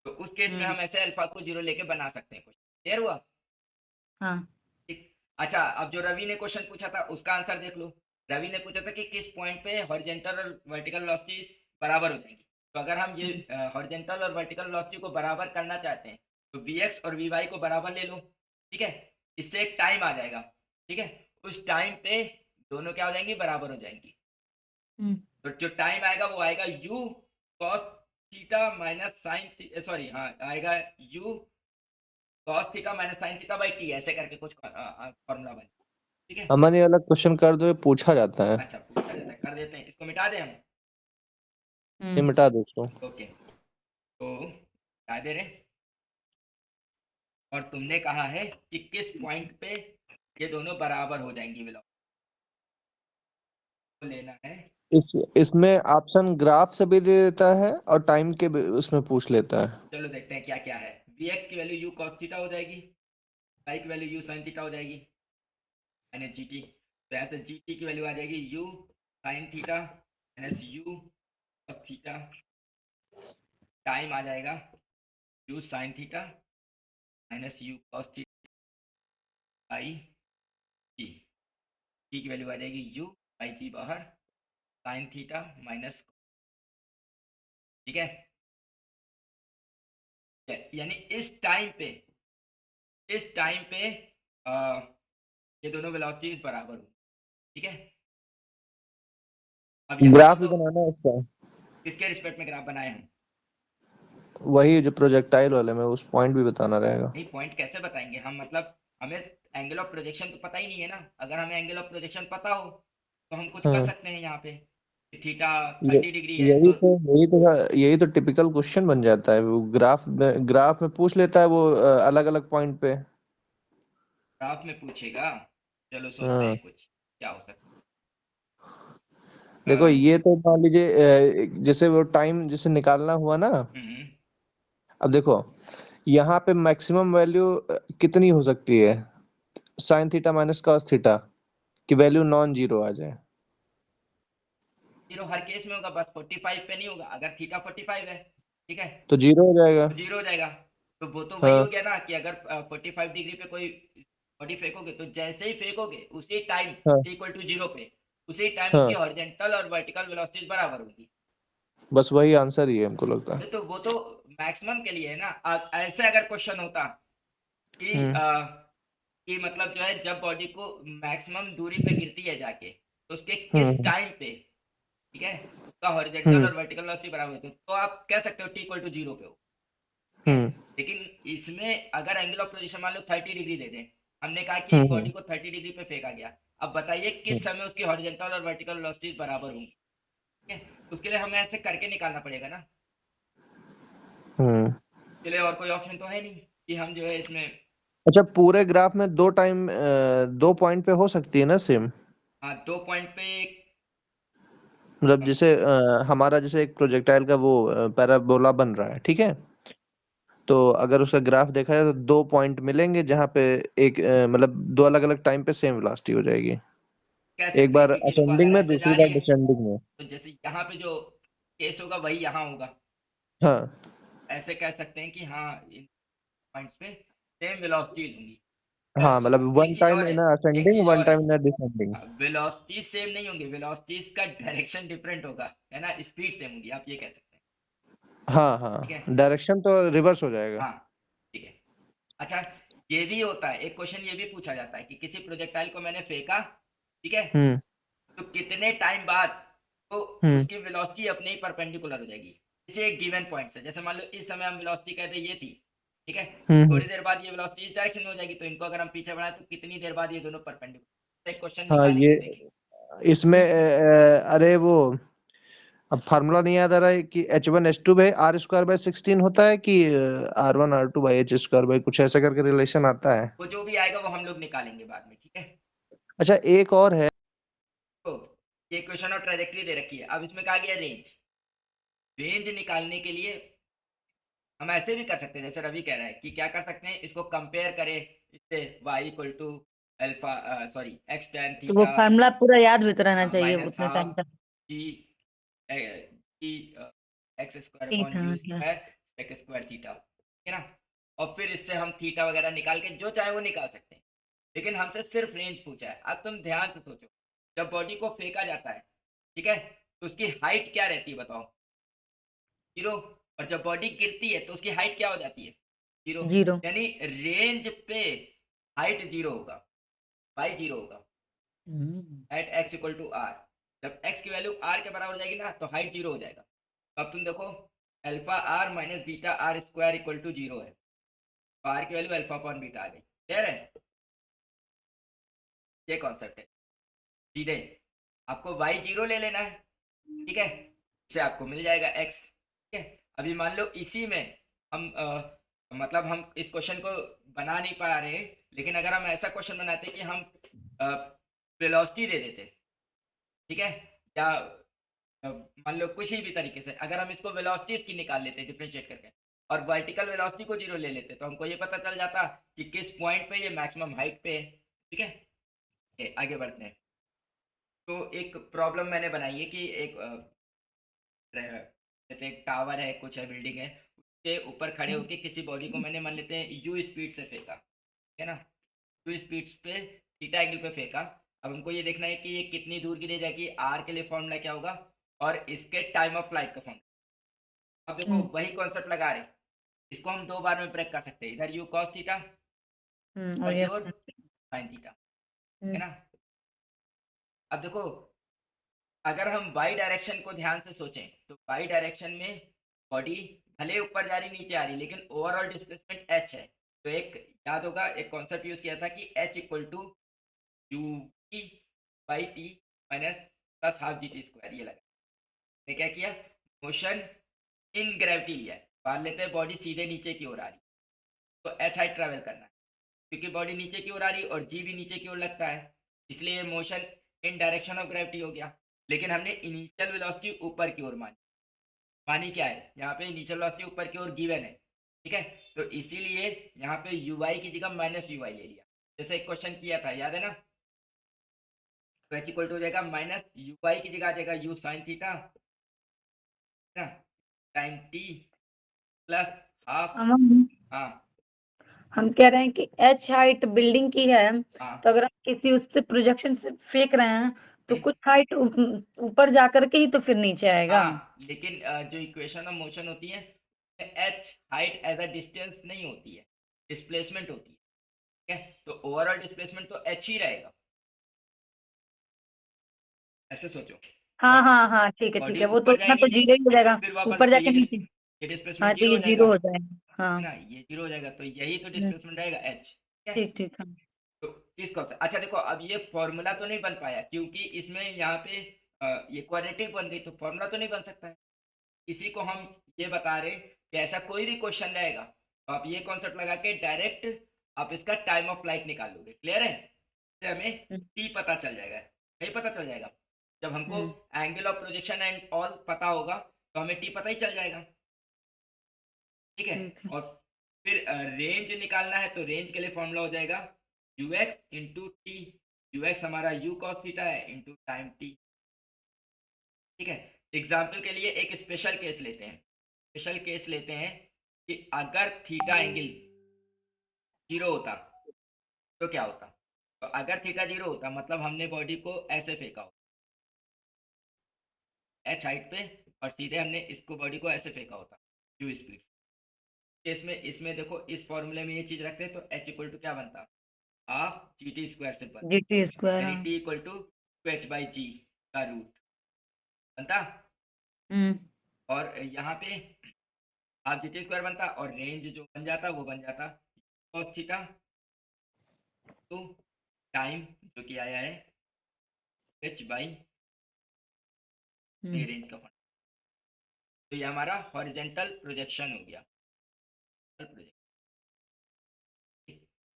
तो उस केस में हम्म हम ऐसे अल्फा को जीरो लेके बना सकते हैं कुछ, क्लियर हुआ? हाँ। ठीक। अच्छा, अब जो रवि ने क्वेश्चन पूछा था उसका आंसर देख लो। रवि ने पूछा था कि किस पॉइंट पे हॉरिजॉन्टल और वर्टिकल वेलोसिटीज बराबर हो जाएंगी। तो अगर हम ये हॉरिजॉन्टल और वर्टिकल वेलोसिटी को बराबर करना चाहते हैं तो वीएक्स और वीवाई को बराबर ले लो। ठीक है, इससे एक टाइम आ जाएगा। ठीक है, उस टाइम पे दोनों क्या हो जाएंगी, बराबर हो जाएंगी। हम्म। तो जो टाइम आएगा वो आएगा u cos theta minus sine, sorry हाँ आएगा u cos theta minus sine theta by t, ऐसे करके कुछ फॉर्मूला बने। ठीक है। अमन ये वाला क्वेश्चन कर दो, ये पूछा जाता है। अच्छा, पूछा जाता है, कर देते हैं, इसको मिटा दें हम। ये मिटा दो इसको। ओके, तो मिटा दे रहे। और तुमने कहा है कि किस पॉइंट पे ये दोनों बराबर हो जाएंगी, वेलोसिटी को लेना है। इसमें ऑप्शन ग्राफ से भी दे देता है और टाइम के उसमें पूछ लेता है। चलो देखते हैं क्या क्या है। वी की वैल्यू यू कॉस थीटा हो जाएगी, वाई की वैल्यू यू साइन थीटा हो जाएगी, माइनस जी टी। तो ऐसे जी टी की वैल्यू आ जाएगी u sine theta minus u cos theta. Time आ जाएगा u sine theta minus u cos theta by g. T की वैल्यू आ जाएगी यू बाई जी बाहर साइन थीटा माइनस। ठीक है, यानी इस टाइम पे आ, ये दोनों वेलोसिटीज बराबर हो। ठीक है, अब यहाँ पे ग्राफ भी तो बनाना है इसका। किसके रिस्पेक्ट में ग्राफ बनाए हम? वही जो प्रोजेक्टाइल वाले में उस पॉइंट भी बताना रहेगा। नहीं, पॉइंट कैसे बताएंगे हम, मतलब हमें एंगल ऑफ प्रोजेक्शन तो पता ही नहीं है ना। अगर हमें एंगल ऑफ प्रोजेक्शन पता हो तो हम कुछ कर हाँ, सकते हैं यहाँ पे। थीटा ये 30 डिग्री है यही तो तो यही तो यही तो टिपिकल क्वेश्चन बन जाता है। वो ग्राफ में पूछ लेता है वो अलग अलग पॉइंट पे। ग्राफ में पूछेगा। चलो सोचते हाँ, हैं कुछ क्या हो सकता है। देखो ये तो मान लीजिए जैसे वो टाइम जैसे निकालना हुआ ना। हम्म, अब देखो यहाँ पे मैक्सिमम वैल्यू कितनी हो सकती है sign theta minus cos theta की वैल्यू नॉन जीरो आ जाए। जीरो हर केस में होगा, बस 45 पे नहीं होगा। अगर थीटा 45 है, ठीक है, तो जीरो हो जाएगा। तो जीरो हो जाएगा। तो वो तो वही हो हाँ गया ना कि अगर 45 डिग्री पे कोई बॉडी फेंकोगे तो जैसे ही फेंकोगे उसी टाइम हाँ इक्वल टू जीरो पे उसी टाइम उसकी हाँ, हॉरिजॉन्टल और वर्टिकल वेलोसिटीज बराबर होगी। बस वही आंसर ही है हमको लगता है। तो वो तो मैक्सिमम के लिए है ना। ऐसे अगर क्वेश्चन होता कि हम्म कि मतलब जो है जब बॉडी को मैक्सिमम दूरी पे गिरती है जाके तो उसके किस हम्म टाइम पे, ठीक है, उसका हॉरिजॉन्टल हम्म और वर्टिकल वेलोसिटी बराबर होती है तो आप कह सकते हो टी इक्वल टू जीरो पे हो। ठीक है, हम्म लेकिन इसमें अगर एंगल ऑफ पोजीशन मान लो 30 डिग्री दे दें। हमने कहा कि एक हम्म बॉडी को 30 डिग्री पे फेंका गया। अब बताइए किस समय उसकी हॉरिजॉन्टल और वर्टिकल वेलोसिटीज बराबर होंगी। ठीक है, उसके लिए हमें ऐसे करके निकालना पड़ेगा ना। हम्म। इसके लिए और कोई ऑप्शन तो है नहीं कि हम जो है इसमें। अच्छा, पूरे ग्राफ में दो पॉइंट पे हो सकती है ना सेम। हाँ, 2 पॉइंट पे मतलब जैसे हमारा जैसे एक प्रोजेक्टाइल का वो पैराबोला बन रहा है, ठीक है। तो अगर उसका ग्राफ देखा जाए तो दो पॉइंट मिलेंगे जहाँ पे एक मतलब दो अलग अलग टाइम पे सेम वेलोसिटी हो जाएगी। कह एक सकते हैं बार क्योंकि देखो असेंडिंग अगर में, ऐसे जा दूसरी रही बार है डिसेंडिंग में। तो जैसे यहाँ पे जो केस होगा वही यहाँ होगा। हाँ ऐसे कह सकते हैं कि हाँ इन पॉइंट्स पे सेम वेलोसिटीज होंगी। हाँ, प्लस मतलब वन एक चीज टाइम और है, इन एक असेंडिंग चीज वन और है। Time in descending. Velocities same नहीं होंगी, वेलोसिटीज का डायरेक्शन डिफरेंट होगा, है ना। स्पीड सेम होगी, आप ये कह सकते हैं। हाँ ठीक है, हाँ, डायरेक्शन तो रिवर्स हो जाएगा। हाँ, ठीक है। अच्छा, ये भी होता है, एक क्वेश्चन ये भी पूछा जाता है कि किसी प्रोजेक्टाइल को मैंने फेंका, ठीक है, हम्म तो कितने टाइम बाद तो हम्म उसकी वेलोसिटी अपने ही परपेंडिकुलर हो जाएगी किसी एक गिवन पॉइंट से। जैसे मान लो इस समय हम वेलोसिटी कहते ये थी, ठीक है, हम्म। थोड़ी देर बाद ये वेलोसिटी इस डायरेक्शन में हो जाएगी, तो इनको अगर हम पीछे बढ़ाएं तो कितनी देर बाद ये दोनों परपेंडिकुलर। एक क्वेश्चन हाँ, ये निकालेंगे, देखेंगे। इसमें अरे वो अब फार्मूला नहीं याद आ रहा है कि H1 H2 by are square by 16 होता है कि R1 R2 by H square by कुछ ऐसा करके रिलेशन आता है। वो जो भी आएगा वो हम लोग निकालेंगे बाद में, ठीक है। अच्छा, एक और है। तो ये क्वेश्चन और ट्राजेक्टरी दे रखी है। अब इसमें कहा गया रेंज। रेंज निकालने के लिए हम ऐसे भी कर सकते हैं जैसे रवि कह रहा है कि क्या कर सकते हैं, इसको कंपेयर करें इससे y equal to alpha, sorry x tan तो वो थीटा फार्मूला पूरा याद भी तो रहना चाहिए माइनस उतने टाइम हाफ तक। जी जी एक्स स्क्वायर ठीक अपॉन है, यू क्या? स्क्वायर सेक स्क्वायर थीटा, ठीक है ना। और फिर इससे हम थीटा वगैरह निकाल के जो चाहे वो निकाल सकते हैं। लेकिन हमसे सिर्फ रेंज पूछा है। अब तुम ध्यान से सोचो, जब बॉडी को फेंका जाता है, ठीक है, तो उसकी हाइट क्या रहती है बताओ? 0। और जब बॉडी गिरती है तो उसकी हाइट क्या हो जाती है? 0। जीरो। यानी रेंज पे हाइट 0 होगा, बाई 0 होगा at x equal to r. जब एक्स की वैल्यू आर के बराबर हो जाएगी ना तो हाइट 0 हो जाएगा। तो अब तुम देखो, alpha r minus beta r square equal to 0 है, तो आर की वैल्यू अल्फा अपॉन बीटा आ गई। क्लियर है? ये कॉन्सेप्ट है। सीधे आपको वाई 0 ले लेना है, ठीक है, इससे आपको मिल जाएगा एक्स। ठीक है, अभी मान लो इसी में हम मतलब हम इस क्वेश्चन को बना नहीं पा रहे, लेकिन अगर हम ऐसा क्वेश्चन बनाते कि हम वेलोसिटी दे देते, ठीक है, या मान लो किसी भी तरीके से अगर हम इसको वेलोसिटी इसकी निकाल लेते डिफरेंशिएट करके, और वर्टिकल वेलोसिटी को 0 ले लेते, तो हमको ये पता चल जाता कि किस पॉइंट पे ये मैक्सिमम हाइट पे है। ठीक है, आगे बढ़ते हैं। तो एक प्रॉब्लम मैंने बनाई है कि एक जैसे एक टावर है, कुछ है, बिल्डिंग है, उसके ऊपर खड़े होके किसी बॉडी को मैंने मान लेते हैं यू स्पीड से फेंका, है ना, यू स्पीड पे थीटा एंगल पे फेंका। अब हमको ये देखना है कि ये कितनी दूर गिरे जाएगी, आर के लिए फॉर्मूला क्या होगा और इसके टाइम ऑफ फ्लाइट का फॉर्मूला। अब देखो वही कॉन्सेप्ट लगा रहे, इसको हम दो बार में ब्रेक कर सकते हैं, इधर यू कॉस थीटा और और ये योर साइन थीटा, है ना। अब देखो, अगर हम वाई डायरेक्शन को ध्यान से सोचें तो वाई डायरेक्शन में बॉडी भले ऊपर जा रही नीचे आ रही, लेकिन ओवरऑल डिस्प्लेसमेंट एच है। तो एक याद होगा, एक कॉन्सेप्ट यूज किया था कि h equal to u t by t minus plus half g t square. ये लगा, ने क्या किया, मोशन इन ग्रेविटी लिया है। मान लेते हैं बॉडी सीधे नीचे की ओर आ रही, तो एच हाइट ट्रैवल करना है, क्योंकि बॉडी नीचे की ओर आ रही और जी भी नीचे की ओर लगता है, इसलिए motion in direction of gravity हो गया। लेकिन हमने इनिशियल वेलोसिटी ऊपर की ओर मानी, मानी क्या है यहाँ पे, इनिशियल वेलोसिटी ऊपर की ओर गिवन है, ठीक है, तो इसीलिए यहाँ पे यू वाई की जगह माइनस यू वाई ले लिया, जैसे एक क्वेश्चन किया था, याद है ना। तो एच इक्वल टू हो जाएगा माइनस यू वाई की जगह आ जाएगा यू साइन थीटा ना, टाइम टी प्लस हाफ। हम हाँ हम कह रहे हैं कि एच हाइट बिल्डिंग की है, हाँ। तो अगर हम किसी उससे प्रोजेक्शन से फेंक रहे हैं तो हम्म, कुछ हाइट ऊपर जा करके ही तो फिर नीचे आएगा। हाँ, लेकिन जो इक्वेशन ऑफ मोशन होती है, h height as a distance नहीं होती है, डिस्प्लेसमेंट होती है, ठीक है, तो ओवरऑल डिस्प्लेसमेंट तो एच ही रहेगा, ऐसे सोचो। हाँ बॉडी हाँ हाँ, ठीक बॉडी है, वो तो ऊपर इतना तो जाएगी, जीरो ही हो जाएगा, फिर वापस ऊपर तो जाके नीचे। ये डिस्प्लेसमेंट हाँ, तो जीरो ये हो जाएगा, जीरो हो जाएगा। है हाँ। ना, ये जीरो हो जाएगा, तो यही तो हम्म, डिस्प्लेसमेंट रहेगा एच, ठीक है। ठीक ठीक हाँ। तो इसका अच्छा देखो, अब ये फॉर्मूला तो नहीं बन पाया क्योंकि इसमें यहाँ पे ये क्वाड्रेटिक बन गई, तो फॉर्मूला तो नहीं बन सकता है। इसी को हम ये बता रहे कि ऐसा कोई भी क्वेश्चन रहेगा तो आप ये कॉन्सेप्ट लगा के डायरेक्ट आप इसका टाइम ऑफ फ्लाइट निकाल लोगे। क्लियर है? इससे हमें हम्म, टी पता चल जाएगा, नहीं पता चल जाएगा, जब हमको hmm, angle of projection and all पता होगा तो हमें टी पता ही चल जाएगा, ठीक है। ठीक है। और फिर रेंज निकालना है तो रेंज के लिए फॉर्मूला हो जाएगा you x into T. You x हमारा यू कॉस थीटा है इंटू टाइम टी, ठीक है। एग्जाम्पल के लिए एक स्पेशल केस लेते हैं, स्पेशल केस लेते हैं कि अगर थीटा एंगल जीरो होता तो क्या होता। तो अगर थीटा जीरो होता मतलब हमने बॉडी को ऐसे फेंका हो एच हाइट पे, और सीधे हमने इसको बॉडी को ऐसे फेंका होता यू स्पीड। इसमें इसमें देखो, इस फॉर्मूले में ये चीज रखते हैं तो एच इक्वल टू क्या बनता, half g t square simple, g t square यानी हाँ। T equal to h by g का रूट बनता। हम्म और यहाँ पे हाफ जी टी स्क्वायर बनता और रेंज जो बन जाता वो बन जाता cos थीटा तो टाइम जो कि आया है एच बाई हम्म रेंज का फंड। तो ये हमारा हॉरिजेंटल प्रोजेक्शन हो गया।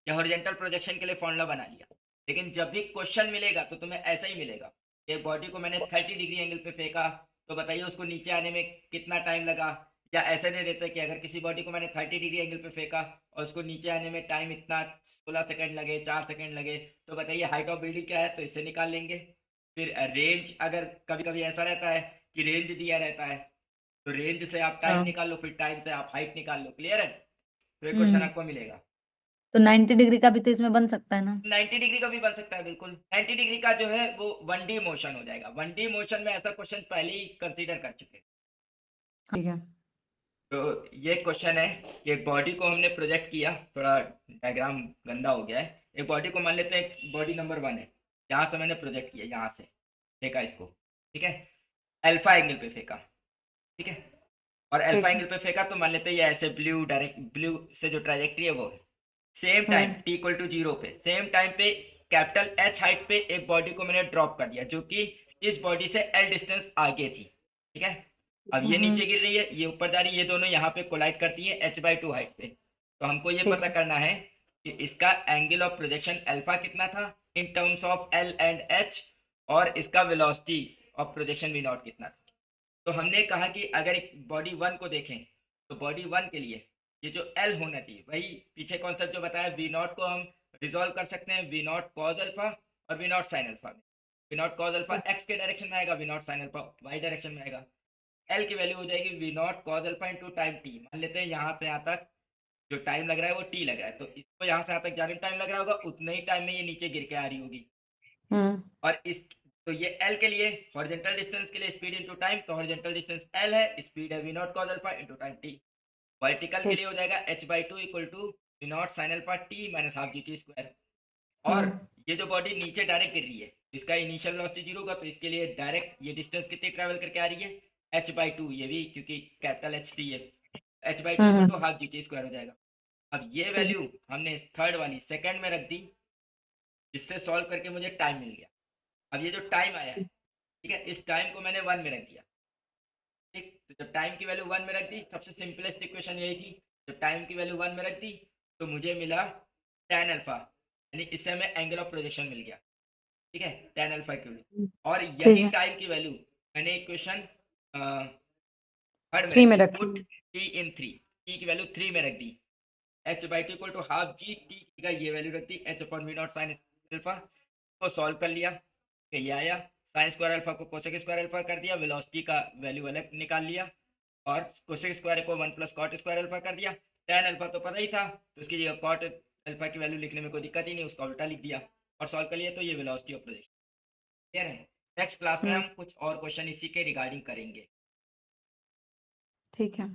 या हॉरिजेंटल प्रोजेक्शन के लिए फॉर्मूला बना लिया, लेकिन जब भी क्वेश्चन मिलेगा तो तुम्हें ऐसा ही मिलेगा कि बॉडी को मैंने 30 डिग्री एंगल पे फेंका, तो बताइए उसको नीचे आने में कितना टाइम लगा। या ऐसे दे देते कि अगर किसी बॉडी को मैंने 30 डिग्री एंगल पे फेंका और उसको नीचे आने में टाइम इतना 16 सेकंड लगे, 4 सेकंड लगे, तो बताइए हाइट ऑफ बिल्डिंग क्या है, तो इससे निकाल लेंगे। फिर रेंज, अगर कभी कभी ऐसा रहता है कि रेंज दिया रहता है तो रेंज से आप टाइम हाँ। निकाल लो, फिर टाइम से आप हाइट निकाल लो। क्लियर है? तो एक क्वेश्चन हम्म आपको मिलेगा। तो 90 डिग्री का भी तो इसमें बन सकता है ना? 90 डिग्री का भी बन सकता है, बिल्कुल। 90 डिग्री का जो है वो 1D मोशन हो जाएगा। 1D मोशन में ऐसा क्वेश्चन पहले ही कंसीडर कर चुके हैं। ठीक है। तो ये क्वेश्चन है कि एक बॉडी को हमने प्रोजेक्ट किया, थोड़ा डायग्राम गंदा हो गया है। एक बॉडी को मान लेते हैं बॉडी नंबर 1 है, यहाँ से मैंने प्रोजेक्ट किया, यहाँ से फेंका इसको, ठीक है, अल्फा एंगल पे फेंका, ठीक है, और अल्फा ठीक है। एंगल पे फेंका तो मान लेते हैं ये ऐसे ब्लू डायरेक्ट, ब्लू से जो ट्राजेक्ट्री है वो है। Same time hmm t equal to 0 पे, सेम टाइम पे कैपिटल एच हाइट पे एक बॉडी को मैंने ड्रॉप कर दिया जो कि इस बॉडी से एल डिस्टेंस आगे थी, ठीक है। अब ये नीचे गिर रही है, ये ऊपर जा रही है, ये दोनों यहाँ पे कोलाइड करती है h/2 हाइट पे। तो हमको ये ठीक पता है। करना है कि इसका एंगल ऑफ प्रोजेक्शन अल्फा कितना था in terms of l and h, और इसका velocity of projection v naught कितना था। तो हमने कहा कि अगर एक बॉडी 1 को देखें तो बॉडी 1 के लिए ये जो एल होना चाहिए, वही पीछे कॉन्सेप्ट जो बताया, वी नॉट को हम रिजॉल्व कर सकते हैं वी नॉट कॉज अल्फा और वी नॉट साइन अल्फा में। V naught cos alpha x के डायरेक्शन में आएगा, v naught sine alpha y direction में आएगा। एल की वैल्यू हो जाएगी v naught cos alpha into time t. मान लेते हैं यहाँ से यहाँ तक जो टाइम लग रहा है वो टी लग रहा है, तो इसको यहाँ से यहाँ तक जाने में टाइम लग रहा होगा, उतने ही टाइम में ये नीचे गिर के आ रही होगी। हम्म और इस, तो ये एल के लिए हॉरिजॉन्टल डिस्टेंस के लिए स्पीड इनटू टाइम, तो हॉरिजॉन्टल डिस्टेंस एल है, स्पीड है v naught cos alpha into time t. Vertical के ठीक। लिए हो जाएगा h/2 equal to v naught sine alpha t minus half g t square. और हम्म ये जो बॉडी नीचे डायरेक्ट गिर रही है, इसका इनिशियल वेलोसिटी 0 होगा, तो इसके लिए डायरेक्ट ये डिस्टेंस कितनी ट्रैवल करके आ रही है h/2, ये भी क्योंकि कैपिटल एच टी है, h/2 equal to hmm half g t square हो जाएगा। अब ये ठीक है। वैल्यू हमने थर्ड वाली सेकंड में रख दी, जिससे सॉल्व करके मुझे टाइम मिल गया। अब ये जो टाइम आया है, ठीक है, इस टाइम को मैंने 1 में रख दिया, ठीक। तो जब टाइम की वैल्यू 1 में रख दी, सबसे सिंपलेस्ट इक्वेशन यही थी, जब टाइम की वैल्यू 1 में रख दी तो मुझे मिला tan अल्फा, यानी इससे हमें एंगल ऑफ प्रोजेक्शन मिल गया, ठीक है, tan अल्फा की वैल्यू। और ठीक यही है। टाइम की वैल्यू मैंने इक्वेशन थर्ड में 3 रख में दी, रखी। पुट t इन 3, t की वैल्यू 3 में रख दी, h/2 equal to half g t का ये वैल्यू रख दी h upon v naught sine alpha को सॉल्व कर लिया, कि ये आया, साइन स्क्वायर अल्फा को कोसेक स्क्वायर अल्फा कर दिया, वेलोसिटी का वैल्यू अलग निकाल लिया, और कोसेक स्क्वायर को 1 प्लस कॉट स्क्वायर अल्फा कर दिया। tan अल्फा तो पता ही था, तो उसकी जगह कॉट अल्फा की वैल्यू लिखने में कोई दिक्कत ही नहीं, उसका उल्टा लिख दिया और सॉल्व कर लिया, तो ये वेलोसिटी ऑफ प्रोजेक्शन। क्लियर है? नेक्स्ट क्लास में हम्म हम कुछ और क्वेश्चन इसी के रिगार्डिंग करेंगे। ठीक है।